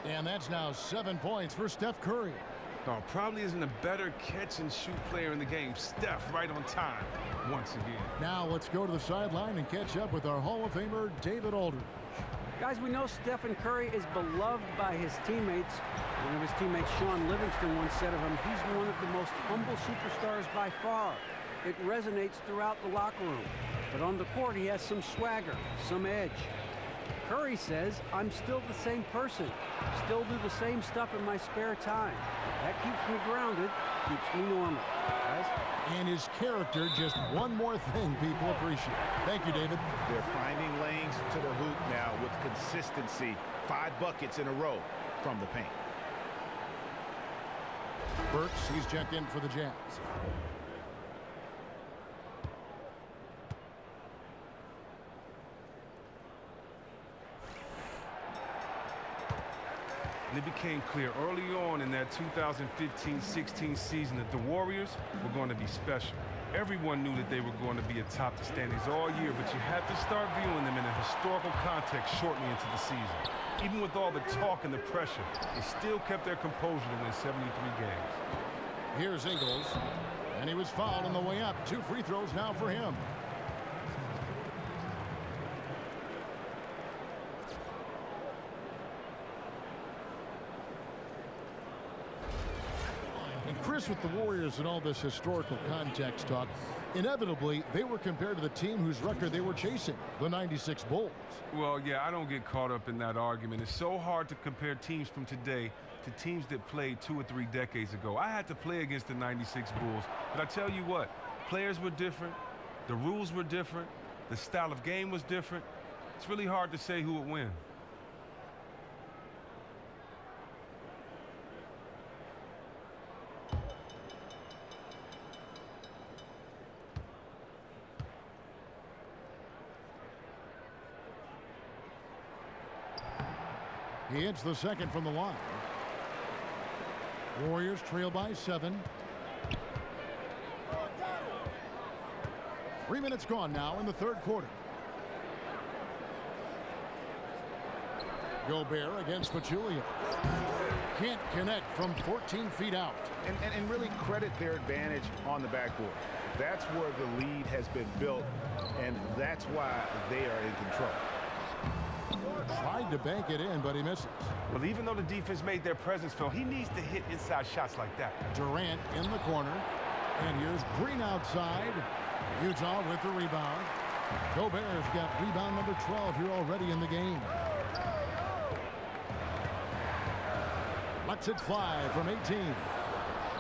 And that's now 7 points for Steph Curry. No, probably isn't a better catch-and-shoot player in the game. Steph right on time once again. Now let's go to the sideline and catch up with our Hall of Famer, David Aldridge. Guys, we know Stephen Curry is beloved by his teammates. One of his teammates, Sean Livingston, once said of him, he's one of the most humble superstars by far. It resonates throughout the locker room. But on the court, he has some swagger, some edge. Curry says, I'm still the same person. Still do the same stuff in my spare time. That keeps me grounded, keeps me normal. Guys? And his character, just one more thing people appreciate. Thank you, David. They're finding lanes to the hoop now with consistency. 5 buckets in a row from the paint. Burks, he's checked in for the Jazz. And it became clear early on in that 2015-16 season that the Warriors were going to be special. Everyone knew that they were going to be atop the standings all year, but you had to start viewing them in a historical context shortly into the season. Even with all the talk and the pressure, they still kept their composure to win 73 games. Here's Ingles, and he was fouled on the way up. 2 free throws now for him. Chris, with the Warriors and all this historical context talk, inevitably they were compared to the team whose record they were chasing, the '96 Bulls. Well, yeah, I don't get caught up in that argument. It's so hard to compare teams from today to teams that played 2 or 3 decades ago. I had to play against the '96 Bulls, but I tell you what, players were different, the rules were different, the style of game was different. It's really hard to say who would win. He hits the second from the line. Warriors trail by 7. 3 minutes gone now in the third quarter. Gobert against Pachulia. Can't connect from 14 feet out. And really credit their advantage on the backboard. That's where the lead has been built, and that's why they are in control. Tried to bank it in, but he misses. Well, even though the defense made their presence felt, he needs to hit inside shots like that. Durant in the corner. And here's Green outside. Utah with the rebound. Gobert's got rebound number 12 here already in the game. Lets it fly from 18.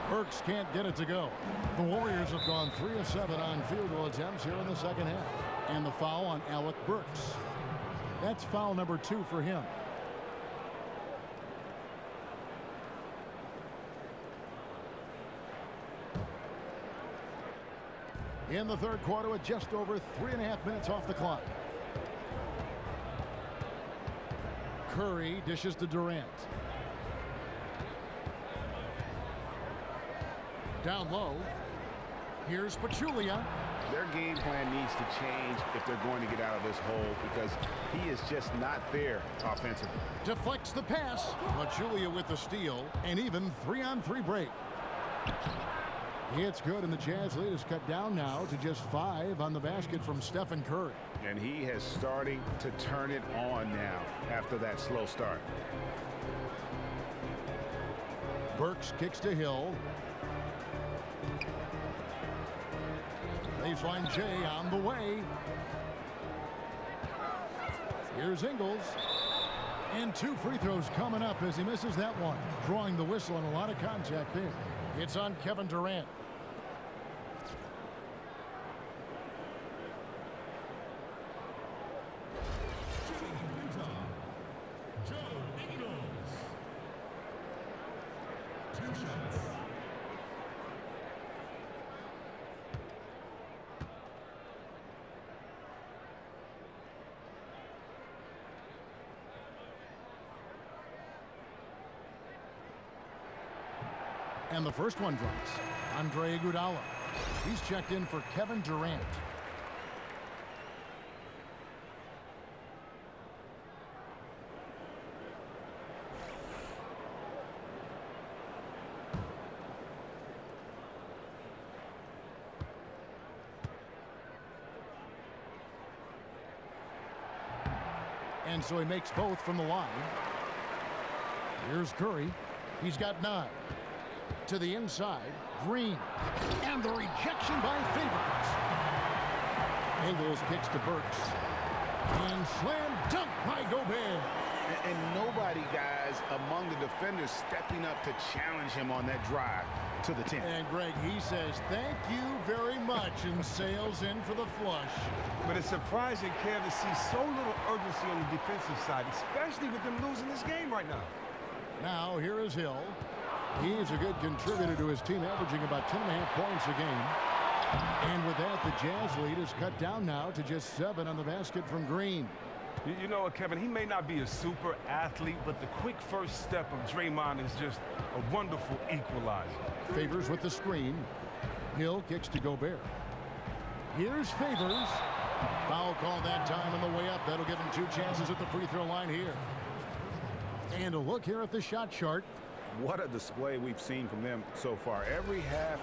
Burks can't get it to go. The Warriors have gone 3 of 7 on field goal attempts here in the second half. And the foul on Alec Burks. That's foul number 2 for him. In the third quarter with just over 3.5 minutes off the clock. Curry dishes to Durant. Down low. Here's Pachulia. Their game plan needs to change if they're going to get out of this hole, because he is just not there offensively. Deflects the pass. Pachulia with the steal, and even 3-on-3 break. It's good, and the Jazz lead is cut down now to just 5 on the basket from Stephen Curry. And he is starting to turn it on now after that slow start. Burks kicks to Hill. Baseline J on the way. Here's Ingles. And 2 free throws coming up as he misses that one. Drawing the whistle and a lot of contact there. It's on Kevin Durant. And the first one drops. Andre Iguodala. He's checked in for Kevin Durant. And so he makes both from the line. Here's Curry. He's got 9. To the inside, Green. And the rejection by Favors. Ingles kicks to Burks. And slam dunk by Gobert. And nobody, guys, among the defenders stepping up to challenge him on that drive to the 10. And Greg, he says, thank you very much, and sails in for the flush. But it's surprising, Kev, to see so little urgency on the defensive side, especially with them losing this game right now. Now, here is Hill. He's a good contributor to his team, averaging about 10.5 points a game. And with that, the Jazz lead is cut down now to just 7 on the basket from Green. You know what, Kevin? He may not be a super athlete, but the quick first step of Draymond is just a wonderful equalizer. Favors with the screen. Hill kicks to Gobert. Here's Favors. Foul call that time on the way up. That'll give him 2 chances at the free throw line here. And a look here at the shot chart. What a display we've seen from them so far. Every half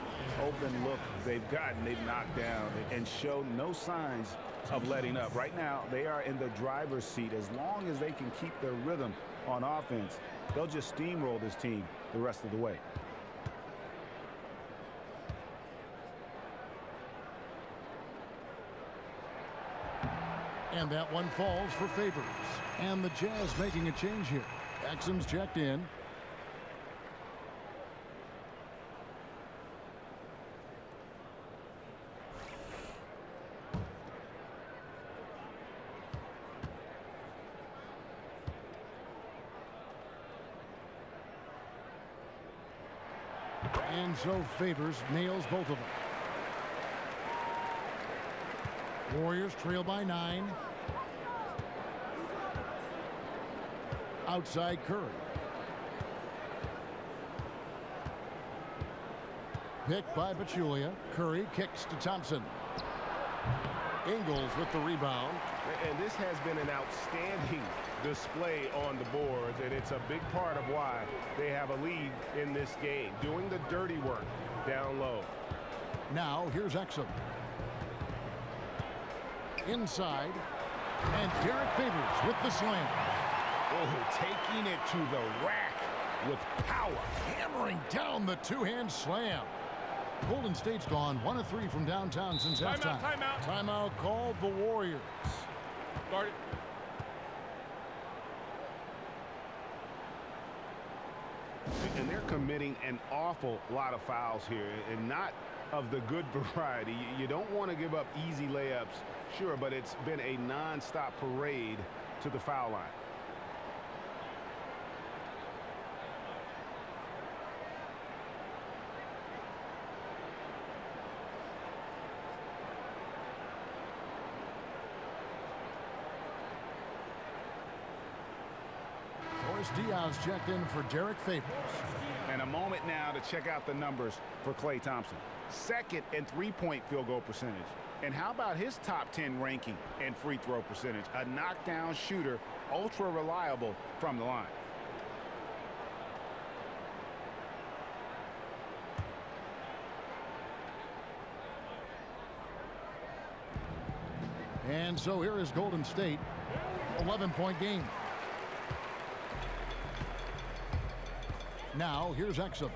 open look they've gotten, they've knocked down and show no signs of letting up. Right now, they are in the driver's seat. As long as they can keep their rhythm on offense, they'll just steamroll this team the rest of the way. And that one falls for Favors. And the Jazz making a change here. Exum's checked in. And so Favors nails both of them. Warriors trail by 9. Outside Curry. Picked by Pachulia. Curry kicks to Thompson. Ingles with the rebound. And this has been an outstanding display on the boards, and it's a big part of why they have a lead in this game, doing the dirty work down low. Now here's Exum. Inside, and Derek Favors with the slam. Oh, taking it to the rack with power. Hammering down the two-hand slam. Golden State's gone 1 of 3 from downtown since halftime. Timeout. Timeout called the Warriors. Start it. And they're committing an awful lot of fouls here, and not of the good variety. You don't want to give up easy layups, sure, but it's been a non-stop parade to the foul line. Diaz checked in for Derek Favors. And a moment now to check out the numbers for Klay Thompson. 2nd in three-point field goal percentage. And how about his top 10 ranking and free throw percentage? A knockdown shooter, ultra reliable from the line. And so here is Golden State. 11-point game. Now, here's Exum.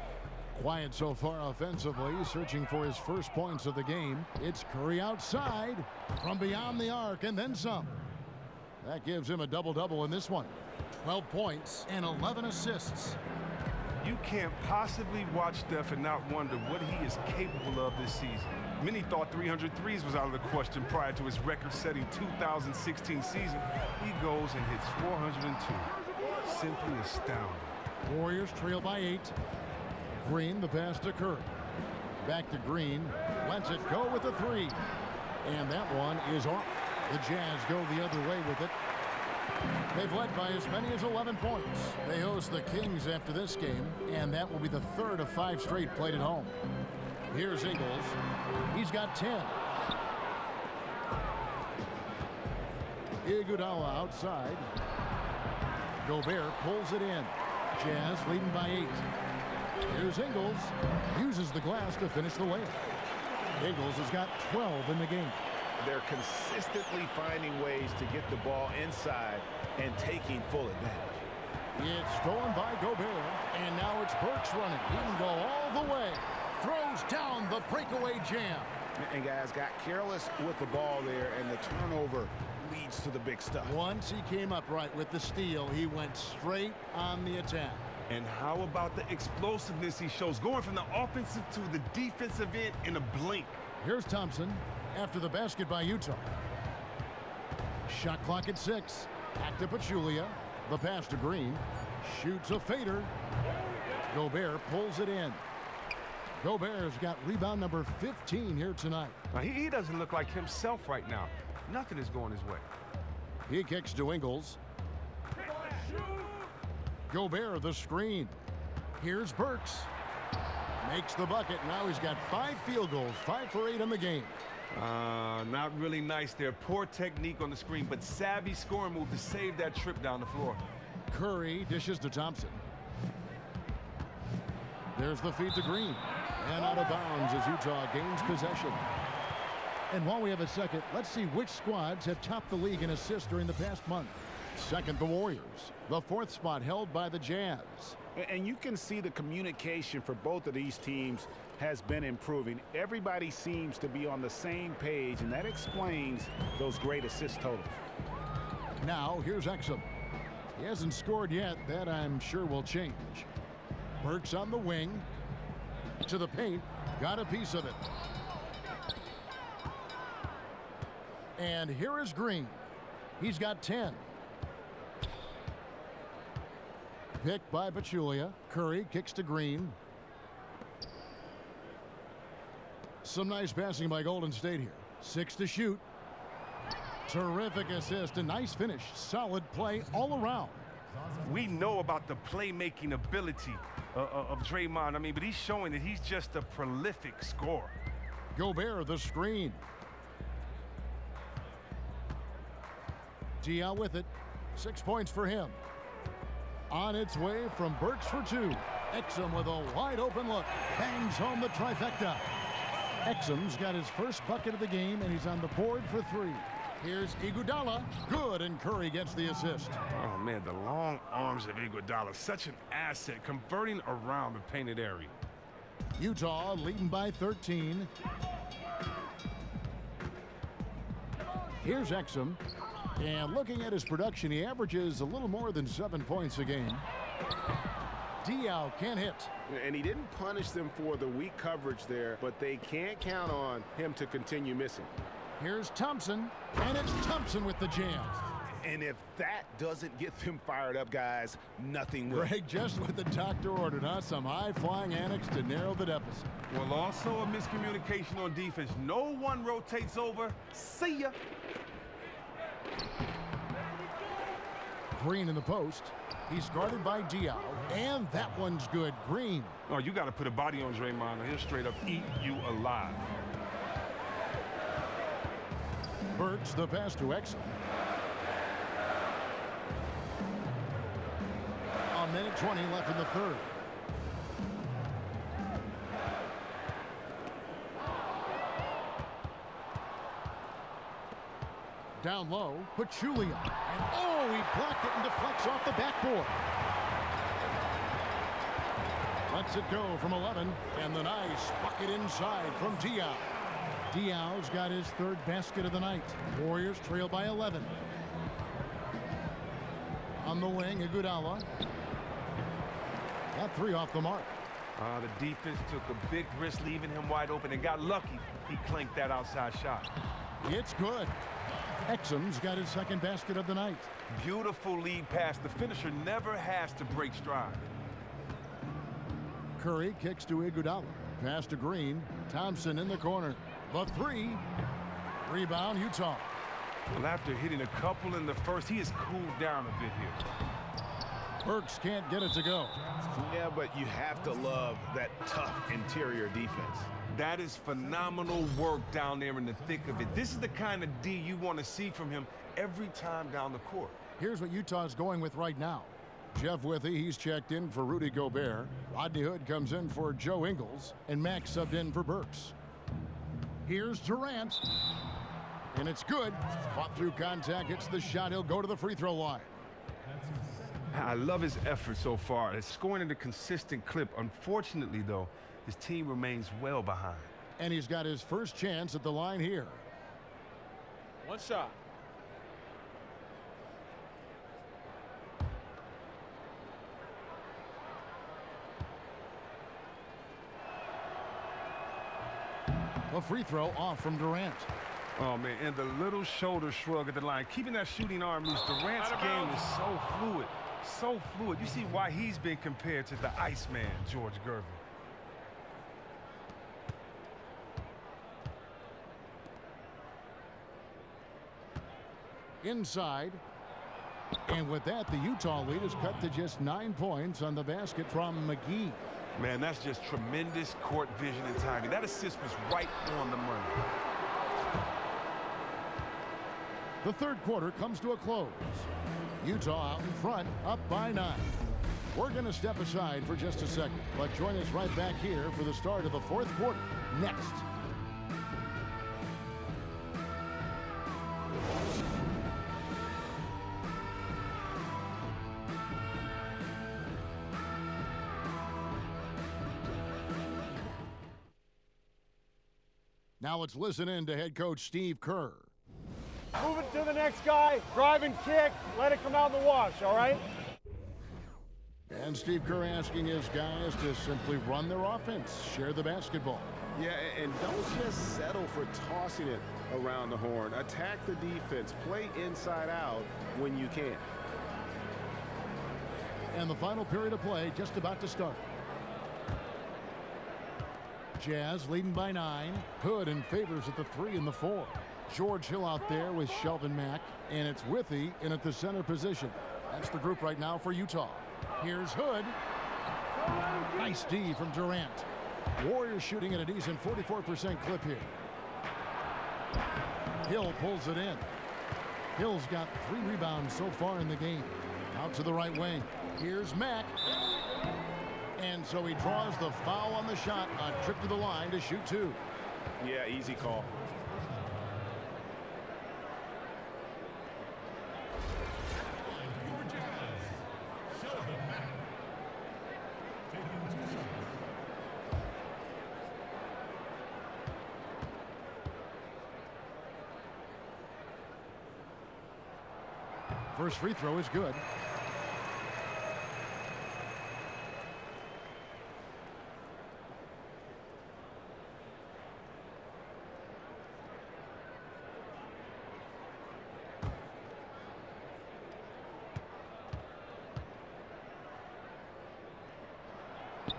Quiet so far offensively, searching for his first points of the game. It's Curry outside from beyond the arc, and then some. That gives him a double-double in this one. 12 points and 11 assists. You can't possibly watch Steph and not wonder what he is capable of this season. Many thought 300 threes was out of the question prior to his record-setting 2016 season. He goes and hits 402. Simply astounding. Warriors trail by 8. Green, the pass to Curry. Back to Green. Lets it go with the 3. And that one is off. The Jazz go the other way with it. They've led by as many as 11 points. They host the Kings after this game, and that will be the third of 5 straight played at home. Here's Ingles. He's got 10. Iguodala outside. Gobert pulls it in. Jazz leading by 8. Here's Ingles. Uses the glass to finish the layup. Ingles has got 12 in the game. They're consistently finding ways to get the ball inside and taking full advantage. It's stolen by Gobert, and now it's Burks running. He can go all the way. Throws down the breakaway jam. And guys got careless with the ball there, and the turnover leads to the big stuff. Once he came upright with the steal, he went straight on the attack. And how about the explosiveness he shows, going from the offensive to the defensive end in a blink. Here's Thompson after the basket by Utah. Shot clock at 6. Back to Pachulia. The pass to Green. Shoots a fader. Gobert pulls it in. Gobert's got rebound number 15 here tonight. Now, he doesn't look like himself right now. Nothing is going his way. He kicks to Ingles. Gobert the screen. Here's Burks. Makes the bucket. Now he's got 5 field goals, 5 for 8 in the game. Not really nice there. Poor technique on the screen, but savvy scoring move to save that trip down the floor. Curry dishes to Thompson. There's the feed to Green. And out of bounds as Utah gains possession. And while we have a second, let's see which squads have topped the league in assists during the past month. Second, the Warriors. The 4th spot held by the Jazz. And you can see the communication for both of these teams has been improving. Everybody seems to be on the same page, and that explains those great assist totals. Now, here's Exum. He hasn't scored yet. That, I'm sure, will change. Burks on the wing. To the paint. Got a piece of it. And here is Green. He's got 10. Picked by Pachulia. Curry kicks to Green. Some nice passing by Golden State here. 6 to shoot. Terrific assist. A nice finish. Solid play all around. We know about the playmaking ability of Draymond. I mean, but he's showing that he's just a prolific scorer. Gobert the screen. Diaw with it. 6 points for him. On its way from Burks for 2. Exum with a wide open look. Bangs home the trifecta. Exum's got his first bucket of the game, and he's on the board for 3. Here's Iguodala. Good, and Curry gets the assist. Oh, man, the long arms of Iguodala. Such an asset, converting around the painted area. Utah leading by 13. Here's Exum. And looking at his production, he averages a little more than 7 points a game. Diaw can't hit. And he didn't punish them for the weak coverage there, but they can't count on him to continue missing. Here's Thompson, and it's Thompson with the jam. And if that doesn't get them fired up, guys, nothing will. Greg, just what the doctor ordered, huh? Some high-flying antics to narrow the deficit. Well, also a miscommunication on defense. No one rotates over. See ya. Green in the post. He's guarded by Diaw, and that one's good. Green. Oh, you got to put a body on Draymond, or he'll straight up eat you alive. Burks the pass to Exum. A minute 20 left in the third. Down low, Pachulia. And oh, he blocked it and deflects off the backboard. Lets it go from 11, and the nice bucket inside from Diaw. Diaw's got his 3rd basket of the night. Warriors trail by 11. On the wing, Iguodala. Got 3 off the mark. The defense took a big risk leaving him wide open and got lucky. He clanked that outside shot. It's good. Exum's got his 2nd basket of the night. Beautiful lead pass. The finisher never has to break stride. Curry kicks to Iguodala. Pass to Green. Thompson in the corner. The 3. Rebound, Utah. Well, after hitting a couple in the first, he has cooled down a bit here. Burks can't get it to go. Yeah, but you have to love that tough interior defense. That is phenomenal work down there in the thick of it. This is the kind of D you want to see from him every time down the court. Here's what Utah's going with right now. Jeff Withy, he's checked in for Rudy Gobert. Rodney Hood comes in for Joe Ingles. And Max subbed in for Burks. Here's Durant. And it's good. Fought through contact, hits the shot. He'll go to the free throw line. I love his effort so far. It's scoring at a consistent clip. Unfortunately, though, his team remains well behind. And he's got his first chance at the line here. One shot. A free throw off from Durant. Oh, man, and the little shoulder shrug at the line. Keeping that shooting arm loose. Durant's game is so fluid. So fluid. You see why he's been compared to the Iceman, George Gervin. Inside. And with that, the Utah lead is cut to just 9 points on the basket from McGee. Man, that's just tremendous court vision and timing. That assist was right on the money. The third quarter comes to a close. Utah out in front, up by 9. We're going to step aside for just a second, but join us right back here for the start of the fourth quarter next. Now let's listen in to head coach Steve Kerr. Move it to the next guy, drive and kick, let it come out in the wash, all right? And Steve Kerr asking his guys to simply run their offense, share the basketball. Yeah, and don't just settle for tossing it around the horn. Attack the defense. Play inside out when you can. And the final period of play just about to start. Jazz leading by 9. Hood and Favors at the 3 and the 4. George Hill out there with Shelvin Mack, and it's Withy in at the center position. That's the group right now for Utah. Here's Hood. Nice D from Durant. Warriors shooting at a decent 44% clip here. Hill pulls it in. Hill's got 3 rebounds so far in the game. Out to the right wing. Here's Mack. And so he draws the foul on the shot. A trip to the line to shoot 2. Yeah, easy call. First free throw is good.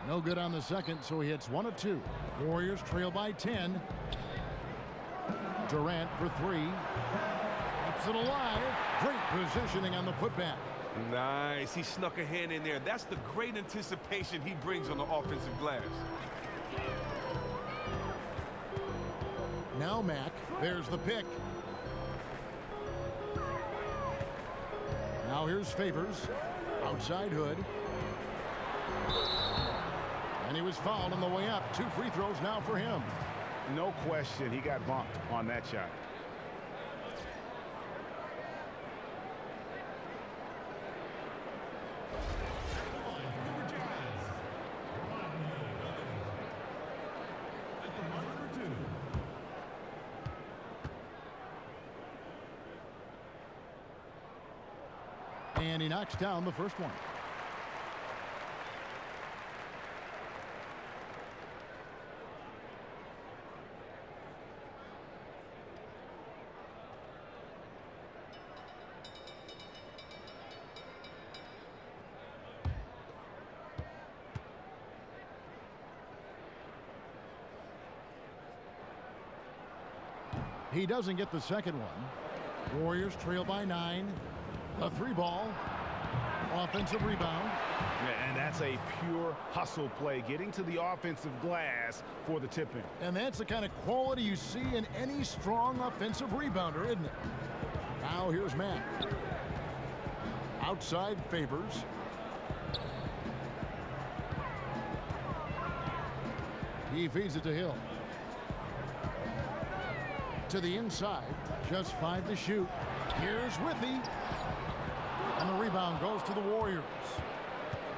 No good on the second, so he hits 1 of 2. Warriors trail by 10. Durant for 3. Keeps it alive. Great positioning on the putback. Nice. He snuck a hand in there. That's the great anticipation he brings on the offensive glass. Now Mack. There's the pick. Now here's Favors. Outside Hood. And he was fouled on the way up. 2 free throws now for him. No question, he got bumped on that shot. And he knocks down the first one. He doesn't get the second one. Warriors trail by 9. A 3-ball. Offensive rebound. Yeah, and that's a pure hustle play, getting to the offensive glass for the tip-in. And that's the kind of quality you see in any strong offensive rebounder, isn't it? Now here's Matt. Outside Favors. He feeds it to Hill. To the inside. Just 5 to shoot. Here's Withy. And the rebound goes to the Warriors.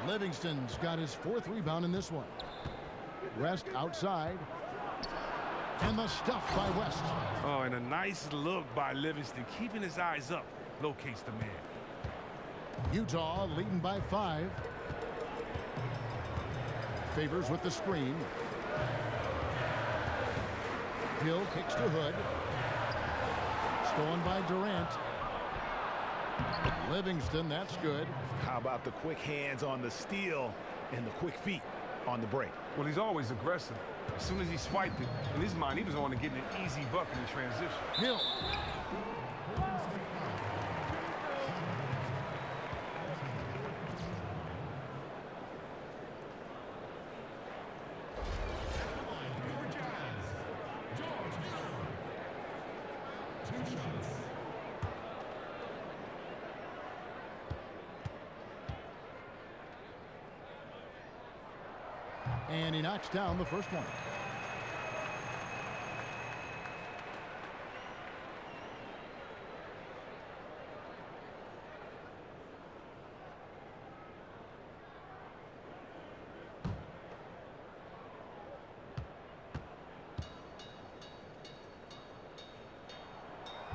Livingston's got his 4th rebound in this one. West outside. And the stuff by West. Oh, and a nice look by Livingston, keeping his eyes up. Locates the man. Utah leading by 5. Favors with the screen. Hill kicks to Hood. Stolen by Durant. Livingston, that's good. How about the quick hands on the steal and the quick feet on the break? Well, he's always aggressive. As soon as he swiped it, in his mind, he was on to getting an easy bucket in transition. Hill. And he knocks down the first one.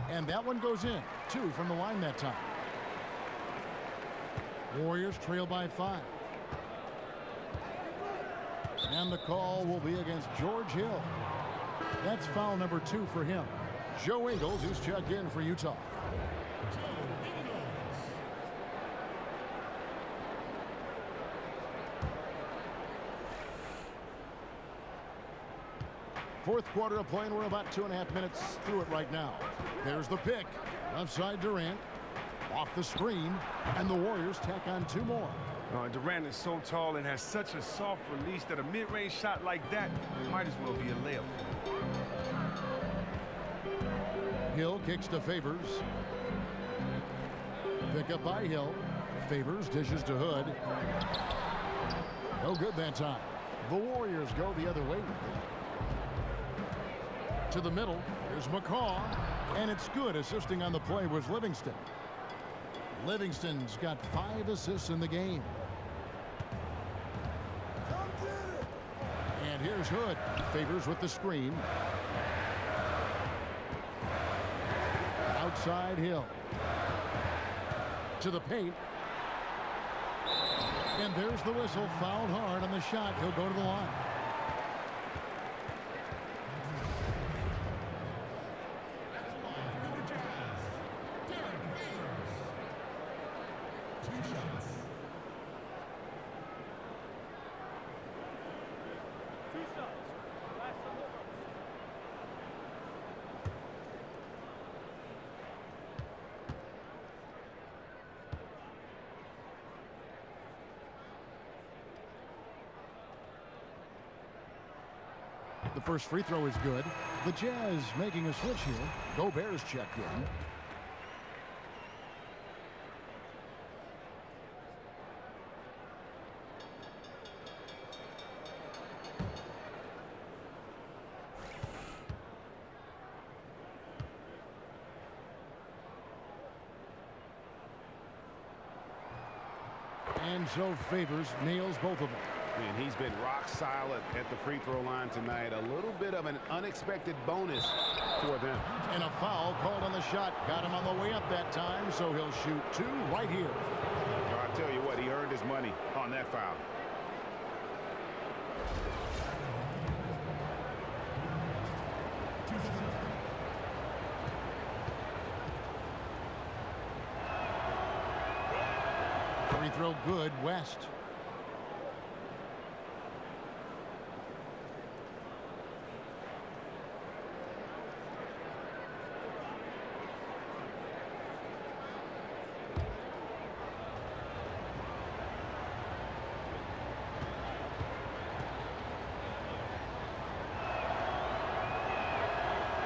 And that one goes in. 2 from the line that time. Warriors trail by 5. And the call will be against George Hill. That's foul number 2 for him. Joe Ingles, who's checked in for Utah. Fourth quarter of play, and we're about 2.5 minutes through it right now. There's the pick. Left side Durant. Off the screen. And the Warriors tack on 2 more. Durant is so tall and has such a soft release that a mid-range shot like that might as well be a layup. Hill kicks to Favors. Pick up by Hill. Favors dishes to Hood. No good that time. The Warriors go the other way with it. To the middle. Here's McCaw. And it's good. Assisting on the play was Livingston. Livingston's got 5 assists in the game. And here's Hood. Favors with the screen. Outside Hill. To the paint. And there's the whistle. Fouled hard on the shot. He'll go to the line. The first free throw is good. The Jazz making a switch here. Gobert's checked in. And so Favors nails both of them. And he's been rock solid at the free throw line tonight. A little bit of an unexpected bonus for them. And a foul called on the shot. Got him on the way up that time, so he'll shoot 2 right here. I'll tell you what, he earned his money on that foul. Free throw good, West.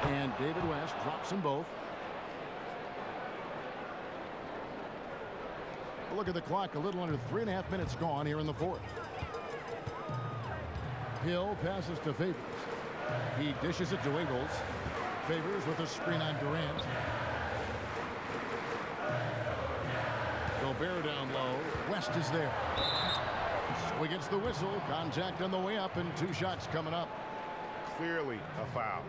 And David West drops them both. Look at the clock, a little under 3.5 minutes gone here in the fourth. Hill passes to Favors. He dishes it to Ingles. Favors with a screen on Durant. Gobert down low. West is there. So he gets the whistle. Contact on the way up and 2 shots coming up. Clearly a foul.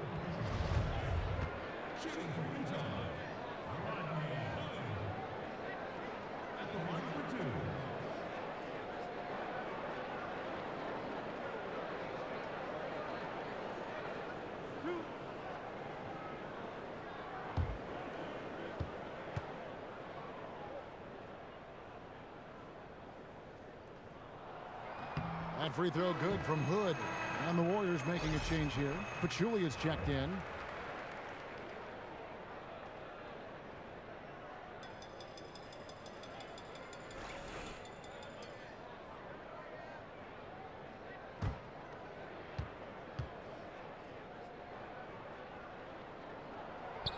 That free throw good from Hood. And the Warriors making a change here. Pachulia's checked in.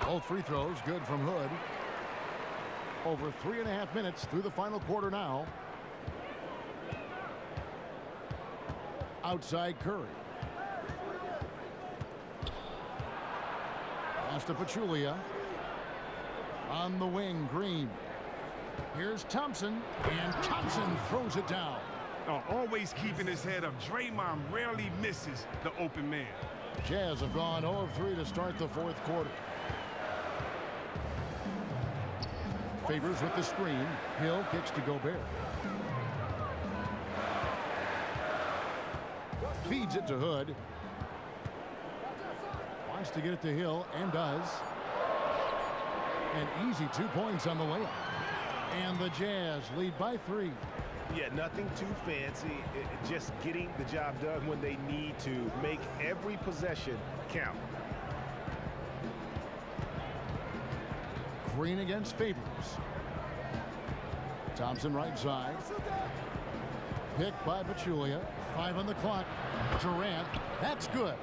Both free throws good from Hood. Over 3.5 minutes through the final quarter now. Outside Curry. Pass to Pachulia. On the wing, Green. Here's Thompson, and Thompson throws it down. Always keeping his head up. Draymond rarely misses the open man. Jazz have gone 0 of 3 to start the fourth quarter. Favors with the screen. Hill kicks to Gobert. Feeds it to Hood. Wants to get it to Hill, and does. An easy 2 points on the layup. And the Jazz lead by 3. Yeah, nothing too fancy. Just getting the job done when they need to. Make every possession count. Green against Favors. Thompson right side. Picked by Pachulia. 5 on the clock. Durant. That's good.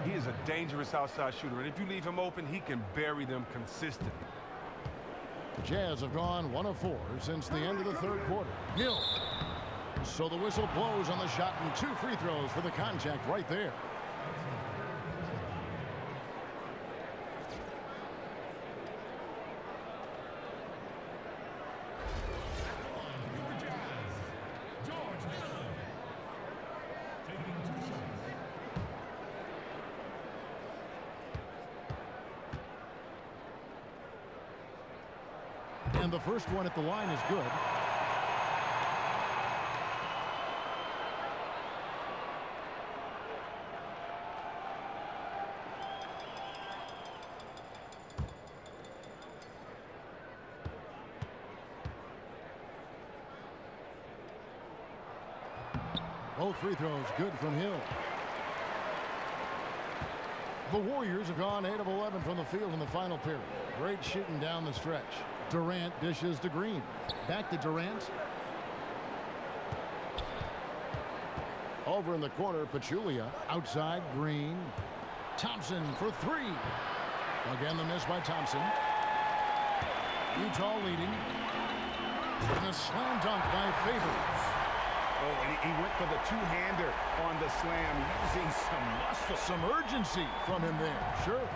He is a dangerous outside shooter, and if you leave him open, he can bury them consistently. The Jazz have gone 1 of 4 since the end of the third quarter. Hill. So the whistle blows on the shot, and 2 free throws for the contact right there. And the first one at the line is good. Both free throws good from Hill. The Warriors have gone 8 of 11 from the field in the final period. Great shooting down the stretch. Durant dishes to Green. Back to Durant. Over in the corner, Pachulia. Outside, Green. Thompson for 3. Again, the miss by Thompson. Utah leading. And a slam dunk by Favors. Oh, and he went for the two-hander on the slam, using some muscle. Some urgency from him there, sure.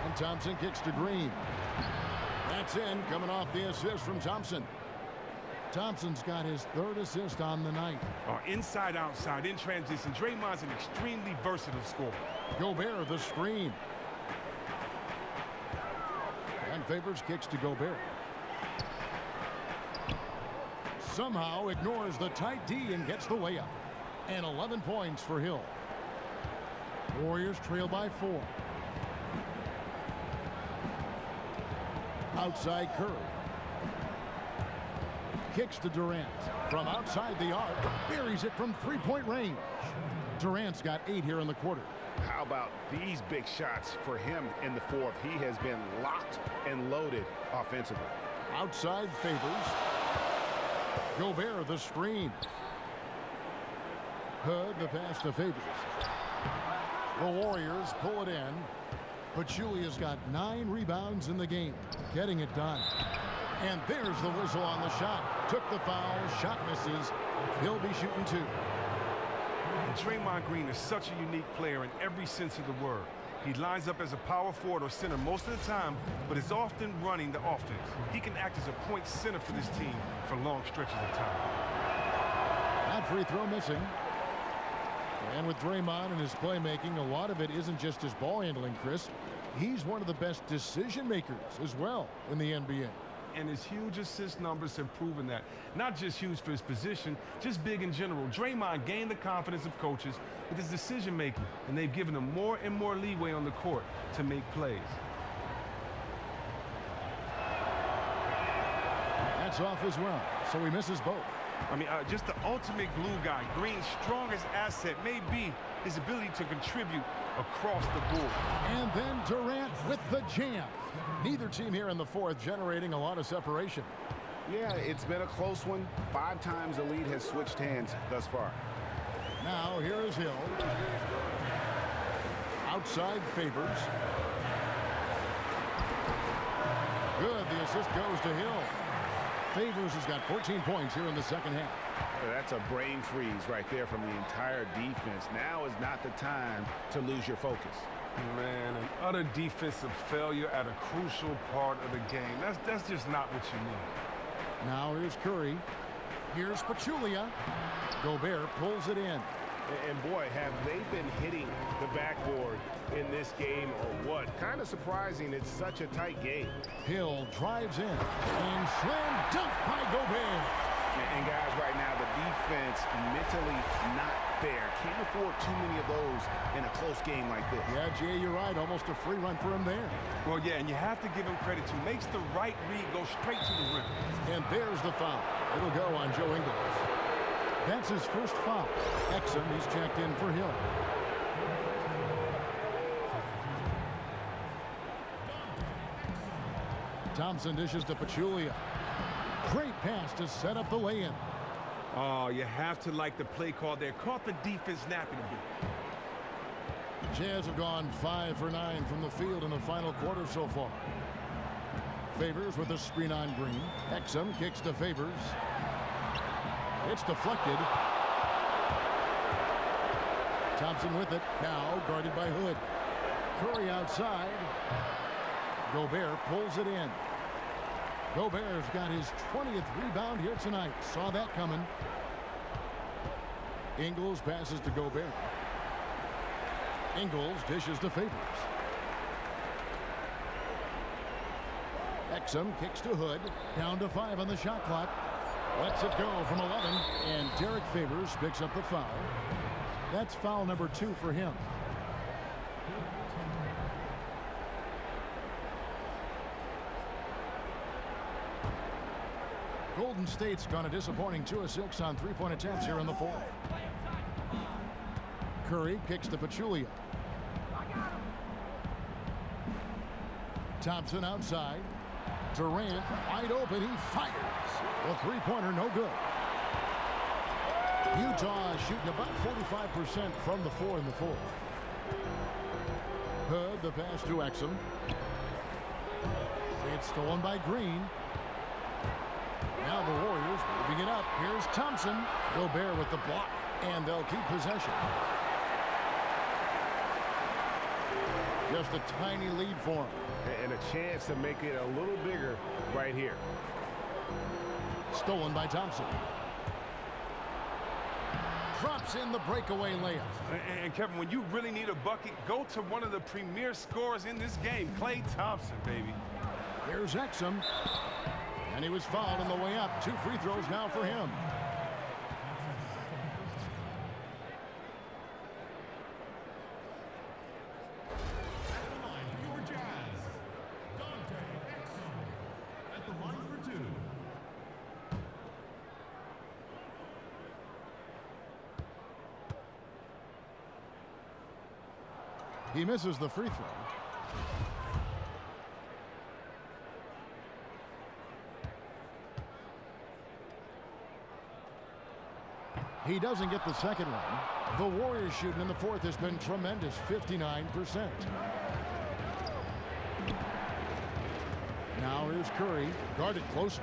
And Thompson kicks to Green. That's in, coming off the assist from Thompson. Thompson's got his 3rd assist on the night. Inside, outside, in transition. Draymond's an extremely versatile scorer. Gobert, the screen. And Favors kicks to Gobert. Somehow ignores the tight D and gets the layup. And 11 points for Hill. Warriors trail by 4. Outside Curry. Kicks to Durant. From outside the arc. Buries it from 3-point range. Durant's got 8 here in the quarter. How about these big shots for him in the fourth? He has been locked and loaded offensively. Outside Favors. Gobert the screen. Hood the pass to Favors. The Warriors pull it in. Pachulia's got 9 rebounds in the game, getting it done. And there's the whistle on the shot. Took the foul, shot misses. He'll be shooting 2. And Draymond Green is such a unique player in every sense of the word. He lines up as a power forward or center most of the time, but is often running the offense. He can act as a point center for this team for long stretches of time. That free throw missing. And with Draymond and his playmaking, a lot of it isn't just his ball handling, Chris. He's one of the best decision makers as well in the NBA. And his huge assist numbers have proven that. Not just huge for his position, just big in general. Draymond gained the confidence of coaches with his decision making, and they've given him more and more leeway on the court to make plays. That's off as well, so he misses both. I mean, just the ultimate glue guy. Green's strongest asset may be his ability to contribute across the board. And then Durant with the jam. Neither team here in the fourth generating a lot of separation. Yeah, it's been a close one. 5 times the lead has switched hands thus far. Now here is Hill. Outside Favors. Good, the assist goes to Hill. Favors has got 14 points here in the second half. That's a brain freeze right there from the entire defense. Now is not the time to lose your focus. Man, an utter defensive failure at a crucial part of the game. That's just not what you need. Now here's Curry. Here's Pachulia. Gobert pulls it in. And boy, have they been hitting the backboard in this game or what? Kind of surprising it's such a tight game. Hill drives in and slam dunk by Gobert. And guys, right now, the defense mentally not there. Can't afford too many of those in a close game like this. Yeah, Jay, you're right. Almost a free run for him there. Well, yeah, and you have to give him credit too. Makes the right read, go straight to the rim. And there's the foul. It'll go on Joe Ingles. That's his first foul. Exum, he's checked in for Hill. Thompson dishes to Pachulia. Great pass to set up the lay-in. Oh, you have to like the play call there. Caught the defense napping a bit. Jazz have gone 5 for 9 from the field in the final quarter so far. Favors with a screen on Green. Exum kicks to Favors. It's deflected. Thompson with it. Now guarded by Hood. Curry outside. Gobert pulls it in. Gobert's got his 20th rebound here tonight. Saw that coming. Ingles passes to Gobert. Ingles dishes to Favors. Exum kicks to Hood. Down to 5 on the shot clock. Lets it go from 11. And Derek Favors picks up the foul. That's foul number 2 for him. Golden State's gone a disappointing 2 of 6 on three-point attempts here in the fourth. Curry kicks to Pachulia. Thompson outside. Durant wide open. He fires. The three-pointer no good. Utah shooting about 45% from the floor in the fourth. Hood, the pass to Exum. It's stolen by Green. Now the Warriors moving it up. Here's Thompson. Gobert with the block, and they'll keep possession. Just a tiny lead for them. And a chance to make it a little bigger right here. Stolen by Thompson. Drops in the breakaway layup. And Kevin, when you really need a bucket, go to one of the premier scorers in this game, Klay Thompson, baby. Here's Exum. And he was fouled on the way up. 2 free throws now for him. He misses the free throw. He doesn't get the second one. The Warriors shooting in the fourth has been tremendous, 59%. Now here's Curry, guarded closer.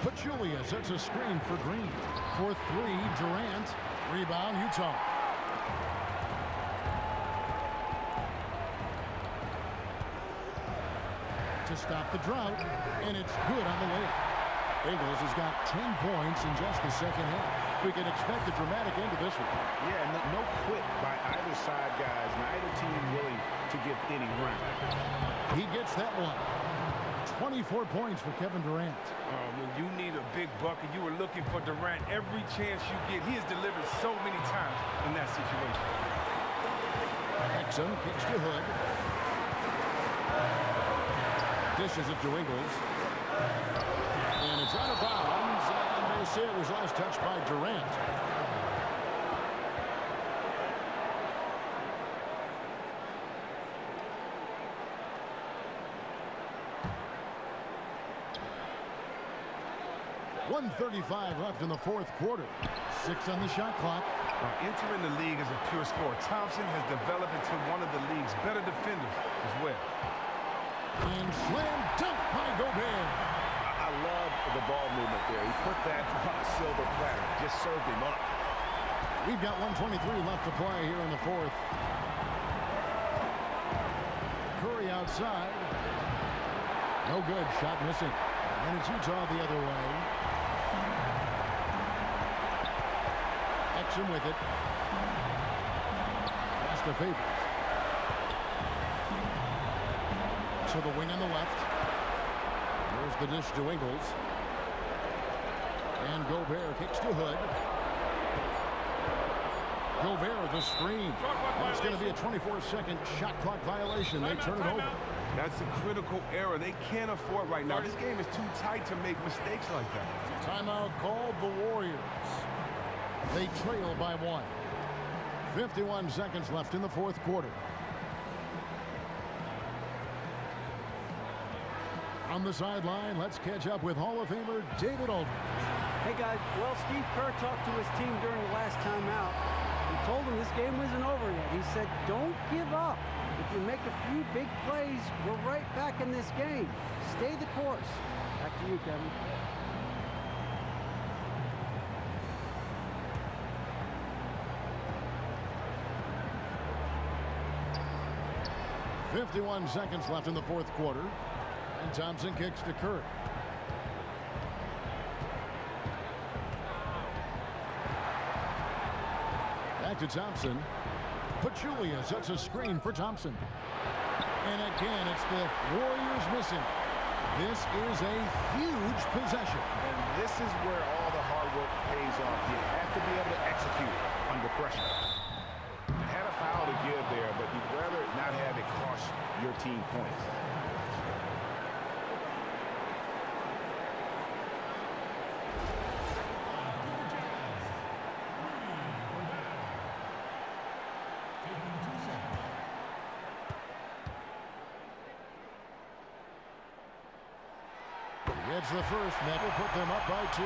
Pachulia sets a screen for Green. For three, Durant. Rebound, Utah. To stop the drought, and it's good on the way. Ingles has got 10 points in just the second half. We can expect a dramatic end to this one. Yeah, no quit by either side, guys. Neither team willing to give any ground. He gets that one. 24 points for Kevin Durant. When you need a big bucket, you were looking for Durant every chance you get. He has delivered so many times in that situation. Exum kicks to Hood. Dishes it to Ingles. And it's out of bounds, and they say it was last touched by Durant. .135 left in the fourth quarter. 6 on the shot clock. Entering the league as a pure scorer, Thompson has developed into one of the league's better defenders as well. And slam dunk by Gobert. I love the ball movement there. He put that on a silver platter. Just served him up. We've got 1:23 left to play here in the fourth. Curry outside. No good. Shot missing. And it's Utah the other way. Exum with it. Pass to Favors. To the wing on the left. There's the dish to Ingles. And Gobert kicks to Hood. Gobert with a screen. And it's going to be a 24-second shot clock violation. They turn it over. That's a critical error. They can't afford right now. This game is too tight to make mistakes like that. Timeout called the Warriors. They trail by 1. 51 seconds left in the fourth quarter. On the sideline, let's catch up with Hall of Famer David Aldridge. Hey guys, well, Steve Kerr talked to his team during the last timeout. He told them this game wasn't over yet. He said, don't give up. If you make a few big plays, we're right back in this game. Stay the course. Back to you, Kevin. .51 seconds left in the fourth quarter. And Thompson kicks to Curry. Back to Thompson. Pachulia sets a screen for Thompson. And again, it's the Warriors missing. This is a huge possession. And this is where all the hard work pays off. You have to be able to execute under pressure. You had a foul to give there, but you'd rather not have it cost your team points. Gets the first, and that will put them up by 2.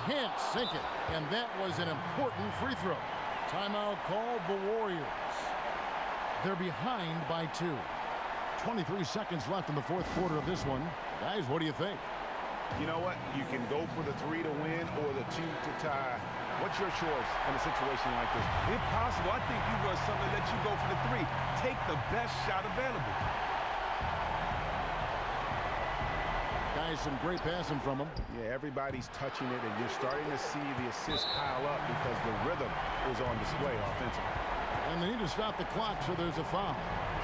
Can't sink it, and that was an important free throw. Timeout called the Warriors. They're behind by 2. 23 seconds left in the fourth quarter of this one. Guys, what do you think? You know what? You can go for the 3 to win or the 2 to tie. What's your choice in a situation like this? If possible, I think you run something that you go for the 3. Take the best shot available. Guys, some great passing from them. Yeah, everybody's touching it, and you're starting to see the assists pile up because the rhythm is on display offensively. And they need to stop the clock, so there's a foul.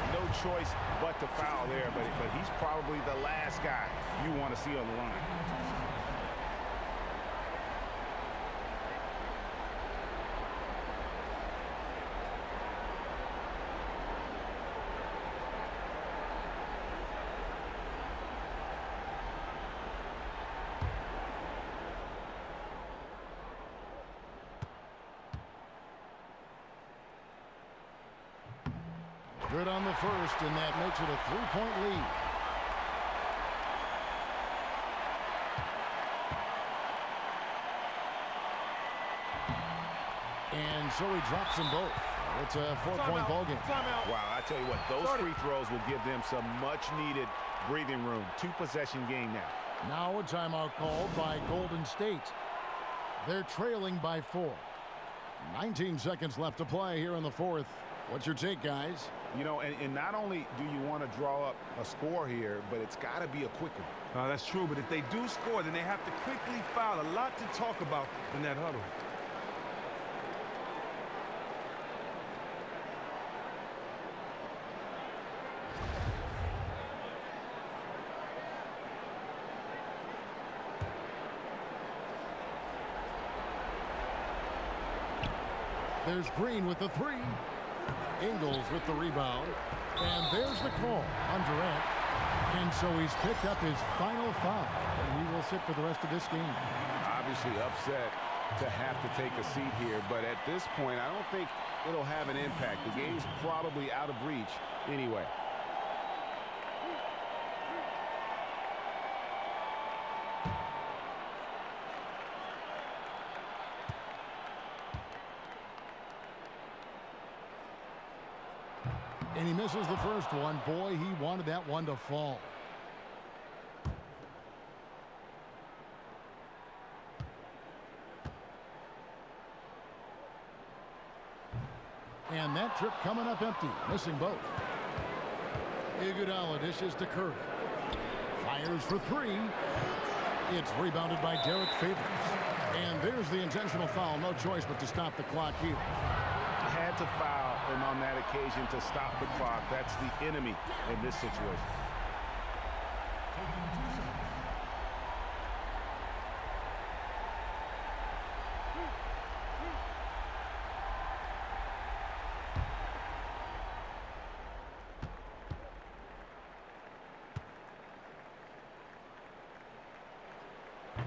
No choice but to foul there, but he's probably the last guy you want to see on the line. Good on the first, and that makes it a 3-point lead. And so he drops them both. It's a 4-point ball game. Wow, I tell you what, those free throws will give them some much-needed breathing room. 2-possession game now. Now a timeout called by Golden State. They're trailing by 4. 19 seconds left to play here in the fourth. What's your take, guys? You know, and not only do you want to draw up a score here, but it's got to be a quick one. That's true, but if they do score, then they have to quickly foul. A lot to talk about in that huddle. There's Green with the 3. Ingles with the rebound. And there's the call on Durant. And so he's picked up his final foul. And he will sit for the rest of this game. Obviously upset to have to take a seat here, but at this point, I don't think it'll have an impact. The game's probably out of reach anyway. And he misses the first one. Boy, he wanted that one to fall. And that trip coming up empty, missing both. Iguodala dishes to Curry. Fires for 3. It's rebounded by Derek Favors. And there's the intentional foul. No choice but to stop the clock here. Had to foul him on that occasion to stop the clock. That's the enemy in this situation.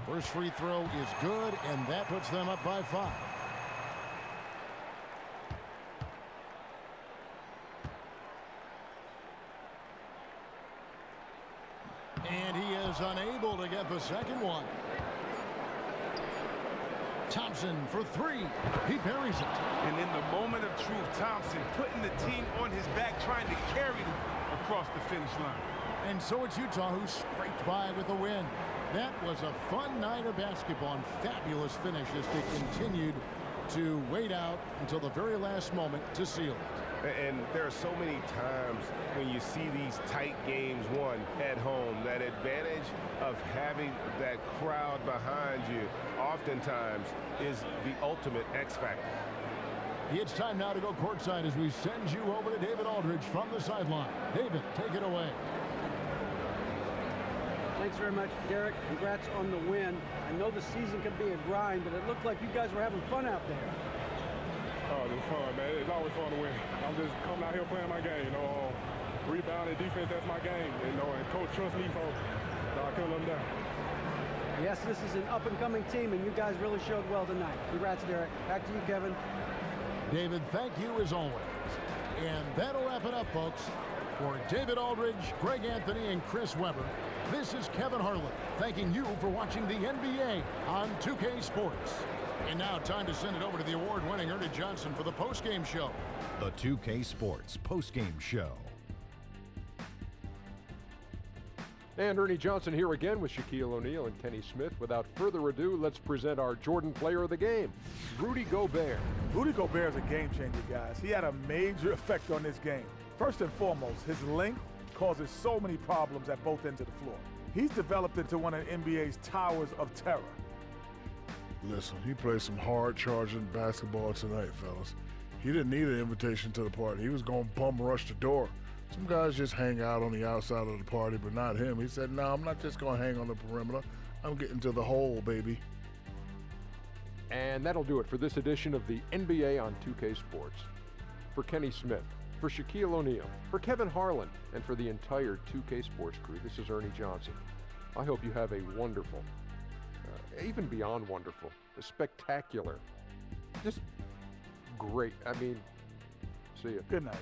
First free throw is good, and that puts them up by 5. And he is unable to get the second one. Thompson for 3. He buries it. And in the moment of truth, Thompson putting the team on his back, trying to carry them across the finish line. And so it's Utah who scraped by with the win. That was a fun night of basketball and fabulous finish as they continued to wait out until the very last moment to seal it. And there are so many times when you see these tight games won at home, that advantage of having that crowd behind you oftentimes is the ultimate X factor. It's time now to go courtside as we send you over to David Aldridge from the sideline. David, take it away. Thanks very much, Derek. Congrats on the win. I know the season can be a grind, but it looked like you guys were having fun out there. Oh, it was fun, man. It's always fun to win. I'm just coming out here playing my game. You know, rebound and defense, that's my game. You know, and coach trusts me, so I can't let him down. Yes, this is an up-and-coming team, and you guys really showed well tonight. Congrats, Derek. Back to you, Kevin. David, thank you as always. And that'll wrap it up, folks. For David Aldridge, Greg Anthony, and Chris Webber, this is Kevin Harlan thanking you for watching the NBA on 2K Sports. And now time to send it over to the award-winning Ernie Johnson for the postgame show. The 2K Sports postgame show. And Ernie Johnson here again with Shaquille O'Neal and Kenny Smith. Without further ado, let's present our Jordan player of the game, Rudy Gobert. Rudy Gobert is a game changer, guys. He had a major effect on this game. First and foremost, his length causes so many problems at both ends of the floor. He's developed into one of the NBA's towers of terror. Listen, he played some hard-charging basketball tonight, fellas. He didn't need an invitation to the party. He was going to bum rush the door. Some guys just hang out on the outside of the party, but not him. He said, no, I'm not just going to hang on the perimeter. I'm getting to the hole, baby. And that'll do it for this edition of the NBA on 2K Sports. For Kenny Smith, for Shaquille O'Neal, for Kevin Harlan, and for the entire 2K Sports crew, this is Ernie Johnson. I hope you have a wonderful, even beyond wonderful, a spectacular, just great. I mean, see you. Good night.